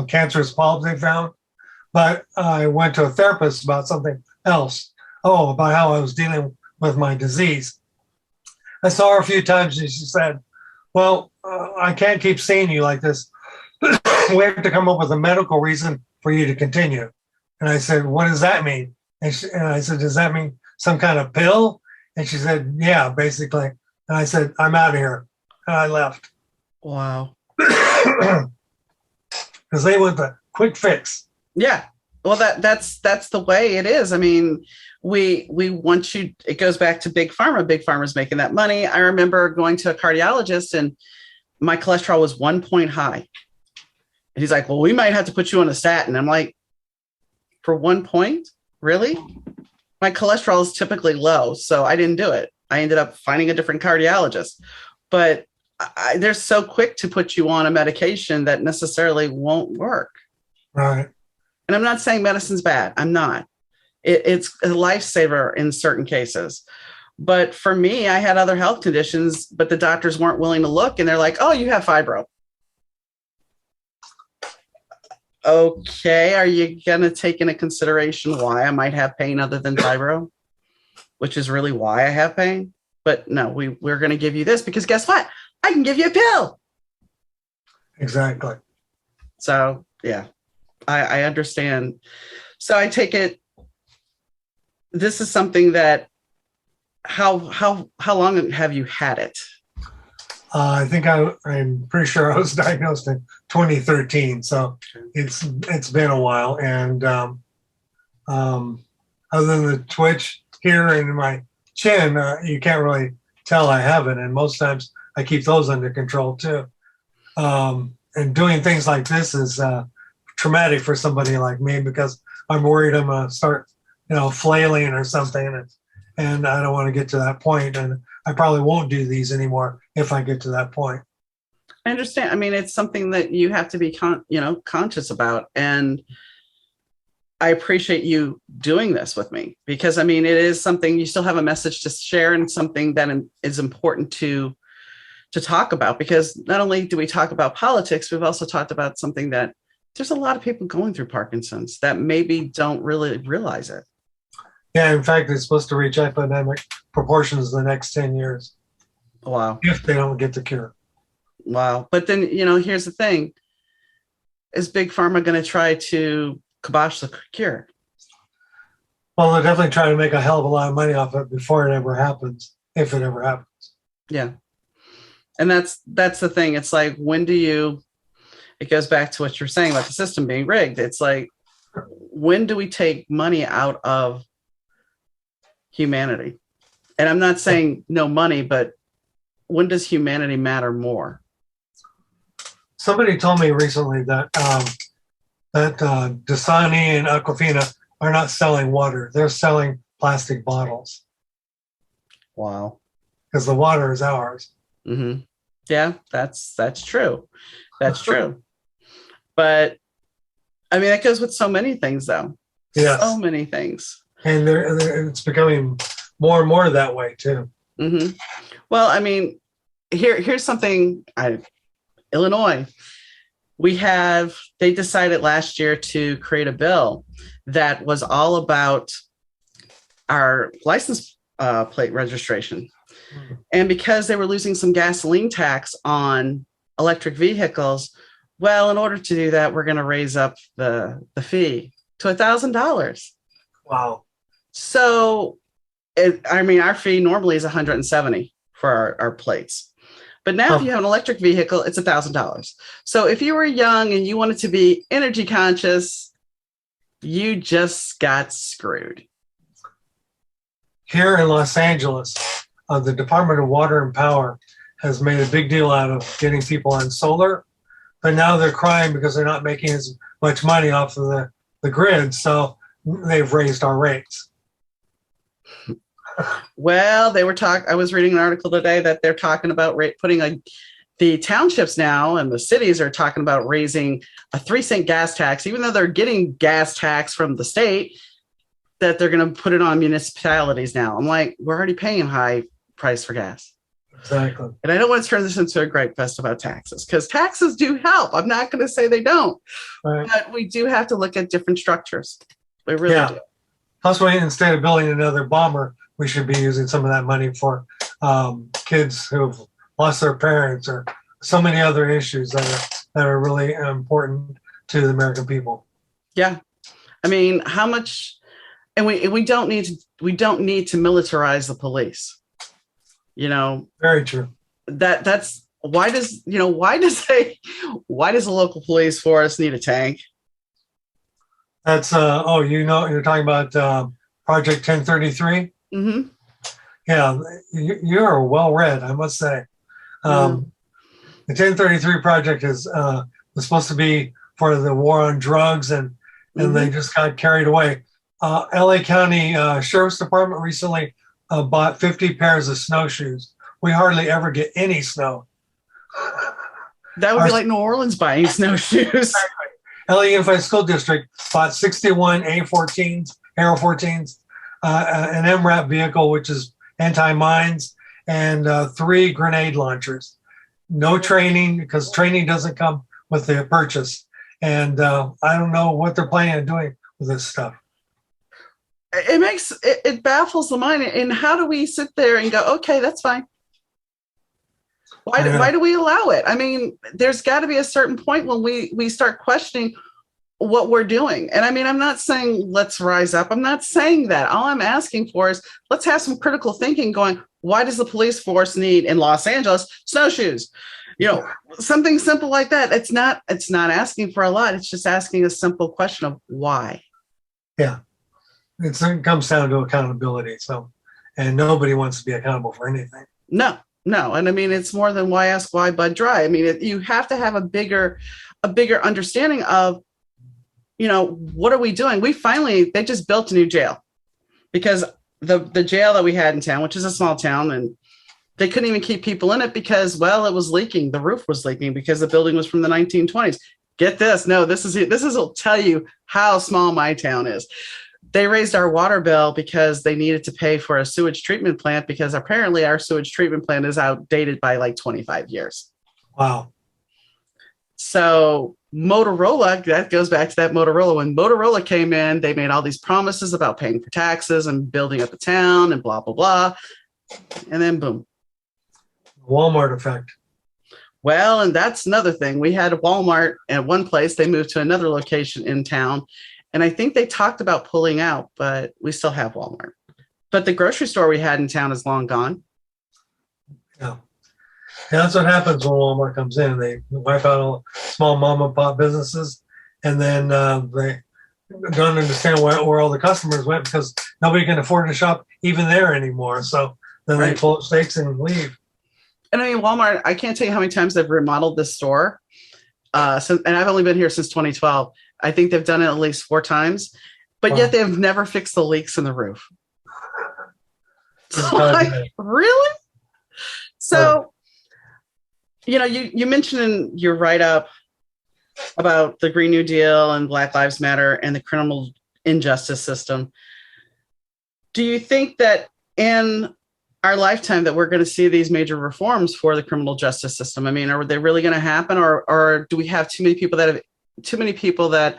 S2: cancerous polyp they found. But I went to a therapist about something else. About how I was dealing with my disease. I saw her a few times and she said, well, I can't keep seeing you like this. We have to come up with a medical reason for you to continue. And I said, what does that mean? And I said, does that mean some kind of pill? And she said, yeah, basically. And I said, I'm out of here. And I left.
S1: Wow.
S2: Because they want the quick fix.
S1: Yeah. Well, that's the way it is. I mean, we want you, it goes back to Big Pharma. Big Pharma's making that money. I remember going to a cardiologist and my cholesterol was 1 point high. And he's like, well, we might have to put you on a statin. I'm like, for 1 point? Really? My cholesterol is typically low, so I didn't do it. I ended up finding a different cardiologist. But they're so quick to put you on a medication that necessarily won't work.
S2: Right.
S1: And I'm not saying medicine's bad. I'm not. It's a lifesaver in certain cases. But for me, I had other health conditions, but the doctors weren't willing to look. And they're like, oh, you have fibro. Okay. Are you going to take into consideration why I might have pain other than fibro, which is really why I have pain? But no, we're going to give you this because guess what? I can give you a pill.
S2: Exactly.
S1: So, yeah, I understand. So I take it, this is something that, how long have you had it?
S2: I think I'm pretty sure I was diagnosed in 2013. So it's been a while. And other than the twitch here in my chin, you can't really tell I have it. And most times I keep those under control too. And doing things like this is traumatic for somebody like me because I'm worried I'm going to start, flailing or something. And I don't want to get to that point. And I probably won't do these anymore if I get to that point.
S1: I understand. I mean, it's something that you have to be conscious about. And I appreciate you doing this with me because, I mean, it is something you still have a message to share and something that is important to talk about, because not only do we talk about politics, we've also talked about something that there's a lot of people going through Parkinson's that maybe don't really realize it.
S2: Yeah, in fact, it's supposed to reach epidemic proportions in the next 10 years.
S1: Wow.
S2: If they don't get the cure.
S1: Wow. But then, here's the thing. Is Big Pharma going to try to kibosh the cure?
S2: Well, they're definitely trying to make a hell of a lot of money off it before it ever happens, if it ever happens.
S1: Yeah. And that's the thing. It's like, it goes back to what you're saying about the system being rigged. It's like, when do we take money out of humanity? And I'm not saying no money, but when does humanity matter more?
S2: Somebody told me recently that Dasani and Aquafina are not selling water. They're selling plastic bottles.
S1: Wow.
S2: Because the water is ours.
S1: Mm-hmm. Yeah, that's true. That's true. But I mean, that goes with so many things, though.
S2: Yes.
S1: So many things.
S2: And it's becoming more and more that way, too.
S1: Mm-hmm. Well, I mean, here's something. Illinois, they decided last year to create a bill that was all about our license plate registration. Mm-hmm. And because they were losing some gasoline tax on electric vehicles, well, in order to do that, we're going to raise up the fee to $1,000.
S2: Wow.
S1: So, our fee normally is $170 for our plates. But now if you have an electric vehicle, it's $1,000. So if you were young and you wanted to be energy conscious, You just got screwed.
S2: Here in Los Angeles, the Department of Water and Power has made a big deal out of getting people on solar, but now they're crying because they're not making as much money off of the grid, so they've raised our rates.
S1: Well, I was reading an article today that they're talking about putting the townships now and the cities are talking about raising a 3-cent gas tax, even though they're getting gas tax from the state, that they're going to put it on municipalities now. I'm like, we're already paying high price for gas.
S2: Exactly.
S1: And I don't want to turn this into a gripe fest about taxes, because taxes do help. I'm not going to say they don't,
S2: right.
S1: But we do have to look at different structures. We really do.
S2: Plus, instead of building another bomber, we should be using some of that money for kids who've lost their parents, or so many other issues that are really important to the American people. Yeah,
S1: I mean, how much? And we don't need to militarize the police.
S2: Very true.
S1: That's why does the local police force need a tank?
S2: That's you're talking about Project 1033.
S1: Mm-hmm.
S2: Yeah, you're well read, I must say. The 1033 project was supposed to be for the war on drugs, and they just got carried away. LA County Sheriff's Department recently bought 50 pairs of snowshoes. We hardly ever get any snow.
S1: That would be like New Orleans buying snowshoes.
S2: LA Unified School District bought 61 A14s, Aero 14s, an MRAP vehicle, which is anti-mines, and 3 grenade launchers. No training, because training doesn't come with the purchase. And I don't know what they're planning on doing with this stuff.
S1: It baffles the mind. And how do we sit there and go, okay, that's fine? Why do we allow it? I mean, there's got to be a certain point when we start questioning what we're doing. And I mean, I'm not saying let's rise up. I'm not saying that. All I'm asking for is let's have some critical thinking going, why does the police force need in Los Angeles snowshoes? Something simple like that. It's not asking for a lot. It's just asking a simple question of why.
S2: Yeah. It comes down to accountability. And nobody wants to be accountable for anything.
S1: No. And I mean, it's more than why ask, why bud dry. I mean, you have to have a bigger understanding of, what are we doing? They just built a new jail, because the jail that we had in town, which is a small town, and they couldn't even keep people in it because, it was leaking. The roof was leaking because the building was from the 1920s. Get this. No, this will tell you how small my town is. They raised our water bill because they needed to pay for a sewage treatment plant, because apparently our sewage treatment plant is outdated by like 25 years.
S2: Wow.
S1: So Motorola, that goes back to that Motorola. When Motorola came in, they made all these promises about paying for taxes and building up the town and blah, blah, blah. And then boom.
S2: Walmart effect.
S1: Well, and that's another thing. We had a Walmart at one place. They moved to another location in town. And I think they talked about pulling out, but we still have Walmart. But the grocery store we had in town is long gone.
S2: Yeah. That's what happens when Walmart comes in. They wipe out all small mom and pop businesses, and then they don't understand where all the customers went, because nobody can afford to shop even there anymore. So then they pull up stakes and leave.
S1: And I mean, Walmart, I can't tell you how many times they've remodeled this store. And I've only been here since 2012. I think they've done it at least 4 times, but yet they've never fixed the leaks in the roof. Really? So, you mentioned in your write-up about the Green New Deal and Black Lives Matter and the criminal injustice system. Do you think that in our lifetime that we're going to see these major reforms for the criminal justice system? I mean, are they really going to happen, or do we have too many people that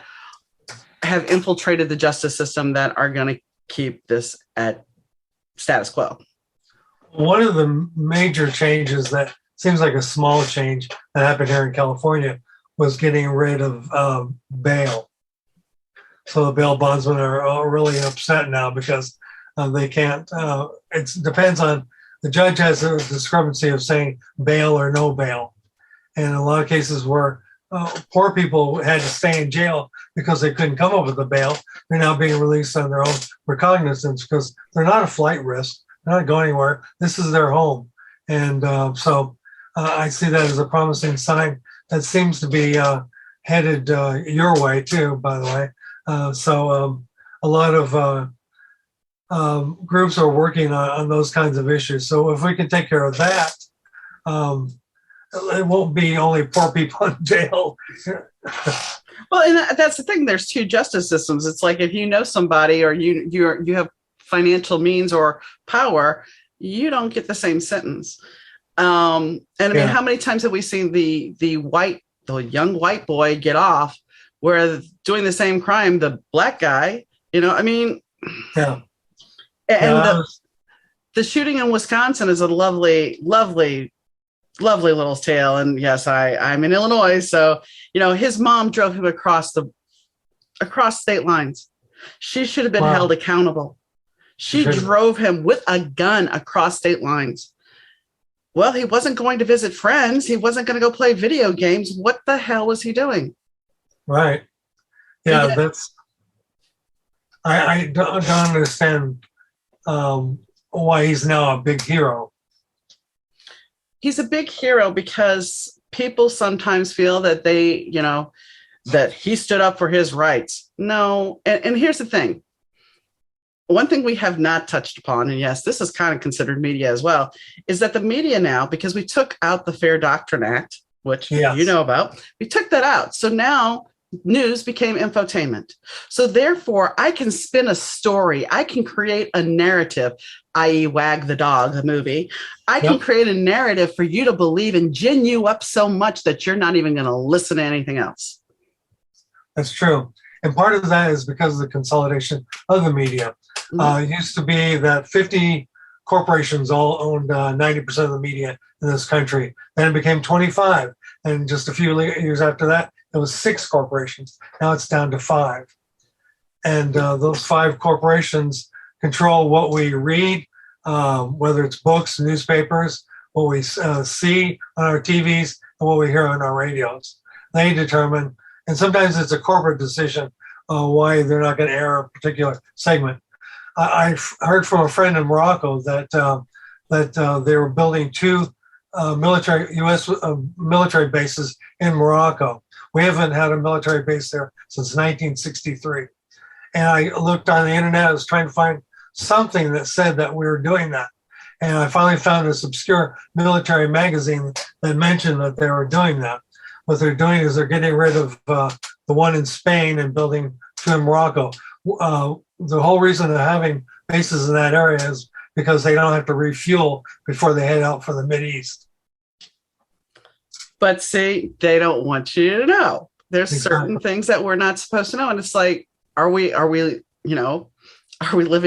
S1: have infiltrated the justice system that are going to keep this at status quo?
S2: One of the major changes that seems like a small change that happened here in California was getting rid of bail. So the bail bondsmen are really upset now because they can't. It depends on, the judge has a discrepancy of saying bail or no bail. And in a lot of cases where poor people had to stay in jail because they couldn't come up with a bail. They're now being released on their own recognizance because they're not a flight risk. They're not going anywhere. This is their home. And so I see that as a promising sign that seems to be headed your way too, by the way. So a lot of groups are working on those kinds of issues. So if we can take care of that, it won't be only poor people in jail.
S1: Well, and that's the thing. There's two justice systems. It's like if you know somebody or you have financial means or power, you don't get the same sentence. And I mean, how many times have we seen the young white boy get off where doing the same crime, the black guy, I mean, and the shooting in Wisconsin is a lovely, lovely, lovely little tale. And yes, I'm in Illinois. So, his mom drove him across state lines. She should have been held accountable. She drove him with a gun across state lines. Well, he wasn't going to visit friends. He wasn't going to go play video games. What the hell was he doing?
S2: Right. Yeah, I don't understand why he's now a big hero.
S1: He's a big hero because people sometimes feel that that he stood up for his rights. No. And here's the thing. One thing we have not touched upon, and yes, this is kind of considered media as well, is that the media now, because we took out the Fair Doctrine Act, which you know about, we took that out. So now news became infotainment. So therefore, I can spin a story. I can create a narrative, i.e. Wag the Dog, the movie. I can create a narrative for you to believe and gin you up so much that you're not even going to listen to anything else.
S2: That's true. And part of that is because of the consolidation of the media. It used to be that 50 corporations all owned 90% of the media in this country. Then it became 25. And just a few years after that, it was 6 corporations. Now it's down to 5. And those 5 corporations control what we read, whether it's books, newspapers, what we see on our TVs, and what we hear on our radios. They determine, and sometimes it's a corporate decision why they're not going to air a particular segment. I've heard from a friend in Morocco that they were building 2 U.S. military bases in Morocco. We haven't had a military base there since 1963. And I looked on the internet, I was trying to find something that said that we were doing that. And I finally found this obscure military magazine that mentioned that they were doing that. What they're doing is they're getting rid of the one in Spain and building 2 in Morocco. The whole reason of having bases in that area is because they don't have to refuel before they head out for the Mideast.
S1: But see, they don't want you to know. There's certain things that we're not supposed to know. And it's like, are we living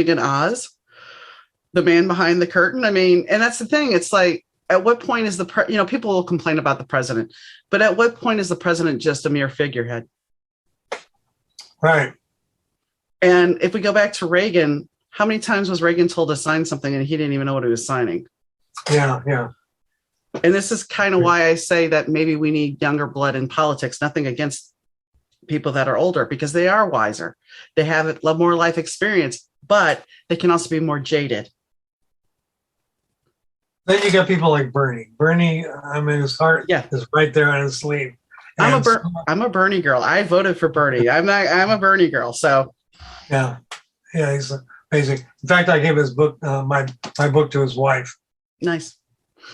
S1: in Oz? The man behind the curtain? I mean, and that's the thing. It's like, at what point is people will complain about the president, but at what point is the president just a mere figurehead?
S2: Right.
S1: And if we go back to Reagan, how many times was Reagan told to sign something and he didn't even know what he was signing?
S2: Yeah.
S1: And this is kind of why I say that maybe we need younger blood in politics. Nothing against people that are older, because they are wiser. They have more life experience, but they can also be more jaded.
S2: Then you got people like Bernie. Bernie, I mean, his heart is right there on his sleeve.
S1: I'm a Bernie girl. I voted for Bernie. I'm a Bernie girl. So
S2: yeah, he's amazing. In fact, I gave his book, my book, to his wife.
S1: Nice.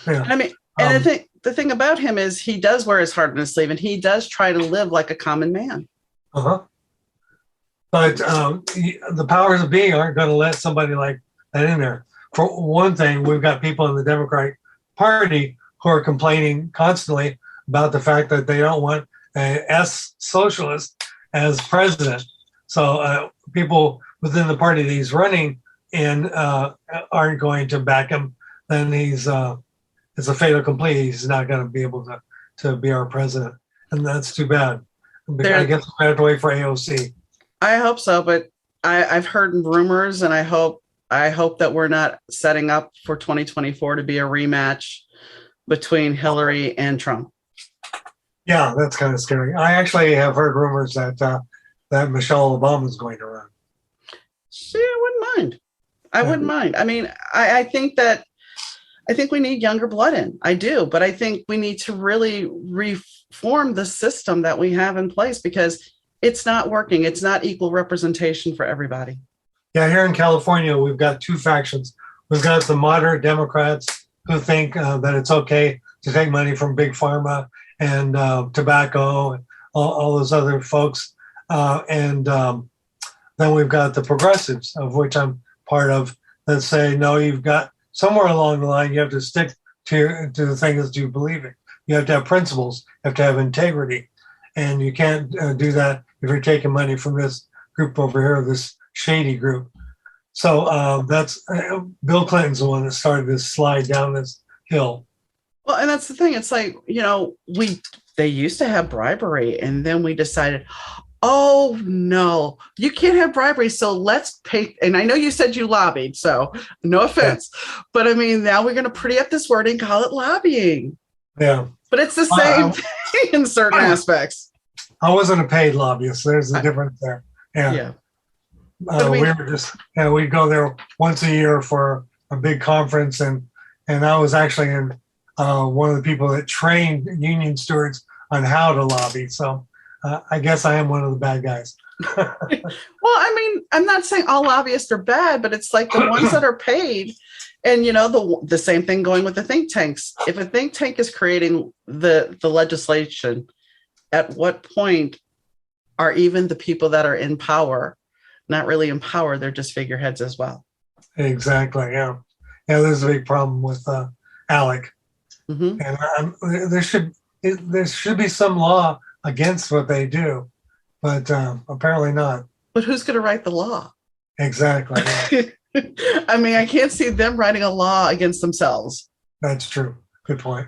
S2: Yeah.
S1: I mean, and the thing about him is he does wear his heart on his sleeve, and he does try to live like a common man.
S2: But the powers of being aren't going to let somebody like that in there. For one thing, we've got people in the Democratic Party who are complaining constantly about the fact that they don't want an socialist as president. So people within the party that he's running in aren't going to back him. Then it's a fait accompli. He's not going to be able to be our president. And that's too bad. I guess we have to wait for AOC.
S1: I hope so, but I've heard rumors, and I hope that we're not setting up for 2024 to be a rematch between Hillary and Trump.
S2: Yeah, that's kind of scary. I actually have heard rumors that Michelle Obama is going to run.
S1: See, I wouldn't mind. I wouldn't mind. I mean, I think that I think we need younger blood in. I do, but I think we need to really reform the system that we have in place because it's not working. It's not equal representation for everybody.
S2: Yeah, here in California, we've got two factions. We've got the moderate Democrats who think that it's okay to take money from big pharma and tobacco and all those other folks. And then we've got the progressives, of which I'm part of, that say, no, you've got somewhere along the line, you have to stick to the things that you believe in. You have to have principles, you have to have integrity. And you can't do that if you're taking money from this group over here, this shady group. So that's Bill Clinton's the one that started this slide down this hill.
S1: Well, and that's the thing. It's like, they used to have bribery and then we decided, oh no, you can't have bribery. So let's pay. And I know you said you lobbied, so no offense, but I mean, now we're going to pretty up this word and call it lobbying.
S2: Yeah.
S1: But it's the same thing in certain aspects.
S2: I wasn't a paid lobbyist. There's a difference there. Yeah. We were just, we'd go there once a year for a big conference. And I was actually in one of the people that trained union stewards on how to lobby. So I guess I am one of the bad guys.
S1: Well, I mean, I'm not saying all lobbyists are bad, but it's like the ones that are paid. And, the same thing going with the think tanks. If a think tank is creating the legislation, at what point are even the people that are in power not really in power? They're just figureheads as well.
S2: Exactly. Yeah. Yeah. There's a big problem with ALEC. Mm-hmm. And there should be some law against what they do, but apparently not.
S1: But who's going to write the law?
S2: Exactly. Yeah.
S1: I mean, I can't see them writing a law against themselves.
S2: That's true. Good point.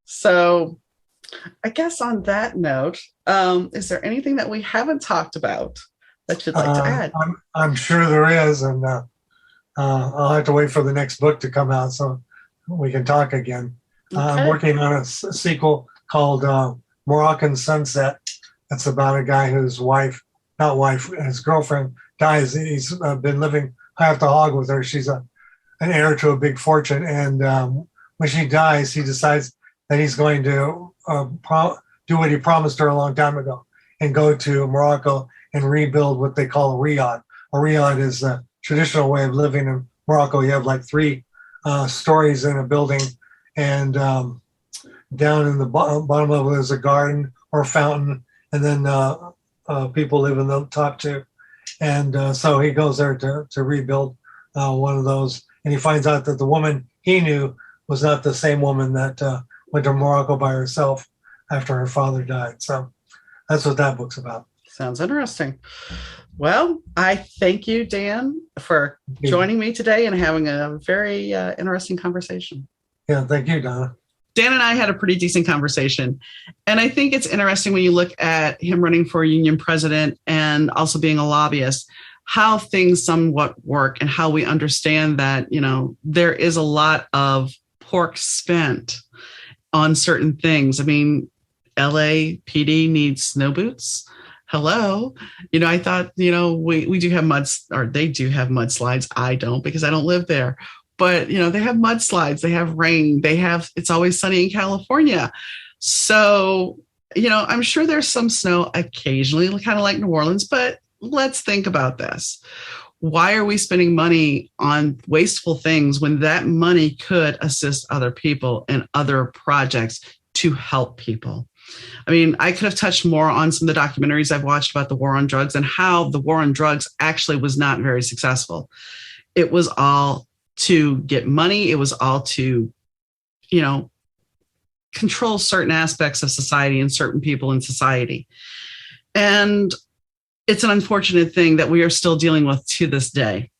S1: So I guess on that note, is there anything that we haven't talked about that you'd like to add?
S2: I'm sure there is, and I'll have to wait for the next book to come out so we can talk again. Okay. I'm working on a sequel called Moroccan Sunset. That's about a guy whose his girlfriend dies. He's been living half the hog with her. She's an heir to a big fortune, and when she dies, he decides that he's going to do what he promised her a long time ago and go to Morocco and rebuild what they call a riad. A riad is a traditional way of living in Morocco. You have like 3 stories in a building, and down in the bottom of it is a garden or a fountain, and then people live in the top 2. And so he goes there to rebuild one of those, and he finds out that the woman he knew was not the same woman that went to Morocco by herself after her father died. So that's what that book's about.
S1: Sounds interesting. Well, I thank you, Dan, for joining me today and having a very interesting conversation.
S2: Yeah, thank you, Donna.
S1: Dan and I had a pretty decent conversation. And I think it's interesting when you look at him running for union president and also being a lobbyist, how things somewhat work and how we understand that, there is a lot of pork spent on certain things. I mean, LAPD needs snow boots. Hello. I thought, we do have they do have mudslides. I don't, because I don't live there. But, they have mudslides, they have rain, it's always sunny in California. So, I'm sure there's some snow occasionally, kind of like New Orleans, but let's think about this. Why are we spending money on wasteful things when that money could assist other people and other projects to help people? I mean, I could have touched more on some of the documentaries I've watched about the war on drugs and how the war on drugs actually was not very successful. It was all to get money. It was all to, control certain aspects of society and certain people in society. And it's an unfortunate thing that we are still dealing with to this day.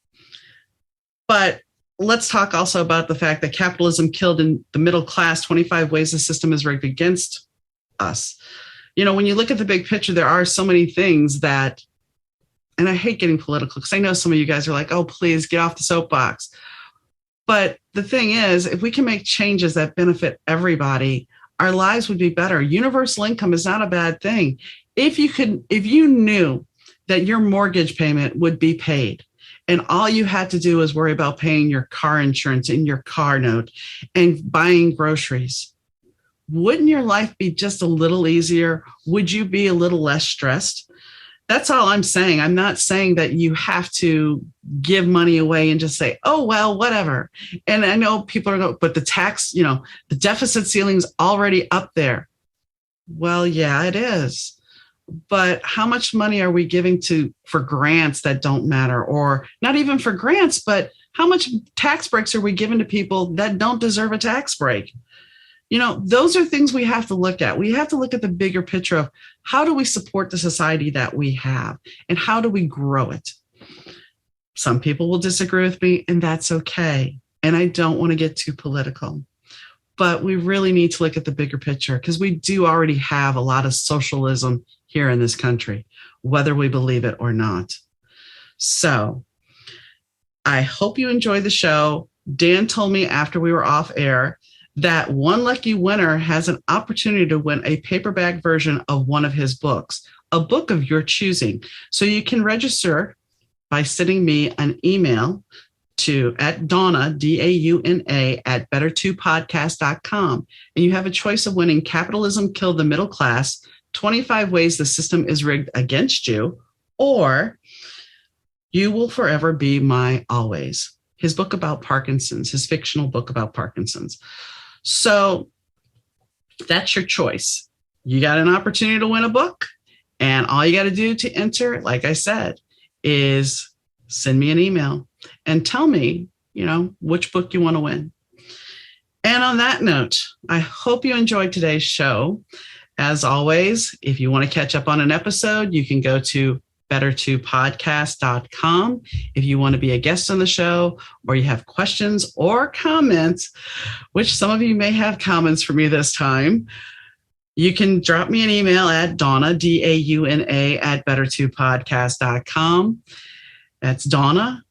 S1: But let's talk also about the fact that capitalism killed in the middle class, 25 ways the system is rigged against us. When you look at the big picture, there are so many things that, and I hate getting political because I know some of you guys are like, oh, please get off the soapbox. But the thing is, if we can make changes that benefit everybody, our lives would be better. Universal income is not a bad thing. If you knew that your mortgage payment would be paid and all you had to do was worry about paying your car insurance and your car note and buying groceries, wouldn't your life be just a little easier? Would you be a little less stressed? That's all I'm saying. I'm not saying that you have to give money away and just say, oh, well, whatever. And I know people are, but the tax, the deficit ceiling's already up there. Well, yeah, it is. But how much money are we giving for grants that don't matter, or not even for grants, but how much tax breaks are we giving to people that don't deserve a tax break? Those are things we have to look at. We have to look at the bigger picture of how do we support the society that we have and how do we grow it? Some people will disagree with me, and that's okay. And I don't want to get too political, but we really need to look at the bigger picture because we do already have a lot of socialism here in this country, whether we believe it or not. So I hope you enjoyed the show. Dan told me after we were off air that one lucky winner has an opportunity to win a paperback version of one of his books, a book of your choosing. So you can register by sending me an email at Donna, Dauna, at better2podcast.com. And you have a choice of winning Capitalism Killed the Middle Class, 25 Ways the System is Rigged Against You, or You Will Forever Be My Always, his book about Parkinson's, his fictional book about Parkinson's. So that's your choice. You got an opportunity to win a book, and all you got to do to enter, like I said, is send me an email and tell me, which book you want to win. And on that note, I hope you enjoyed today's show. As always, if you want to catch up on an episode, you can go to better2podcast.com. If you want to be a guest on the show, or you have questions or comments, which some of you may have comments for me this time, you can drop me an email at Donna, Dauna, at better2podcast.com. That's Donna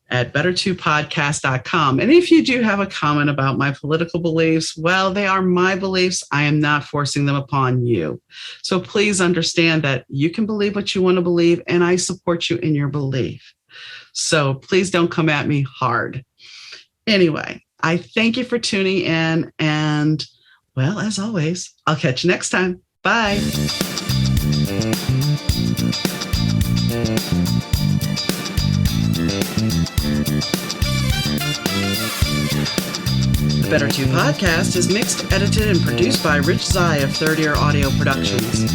S1: at better2podcast.com. And if you do have a comment about my political beliefs, well, they are my beliefs. I am not forcing them upon you. So please understand that you can believe what you want to believe, and I support you in your belief. So please don't come at me hard. Anyway, I thank you for tuning in. And, well, as always, I'll catch you next time. Bye. The Better 2 podcast is mixed, edited, and produced by Rich Zai of Third Ear Audio Productions.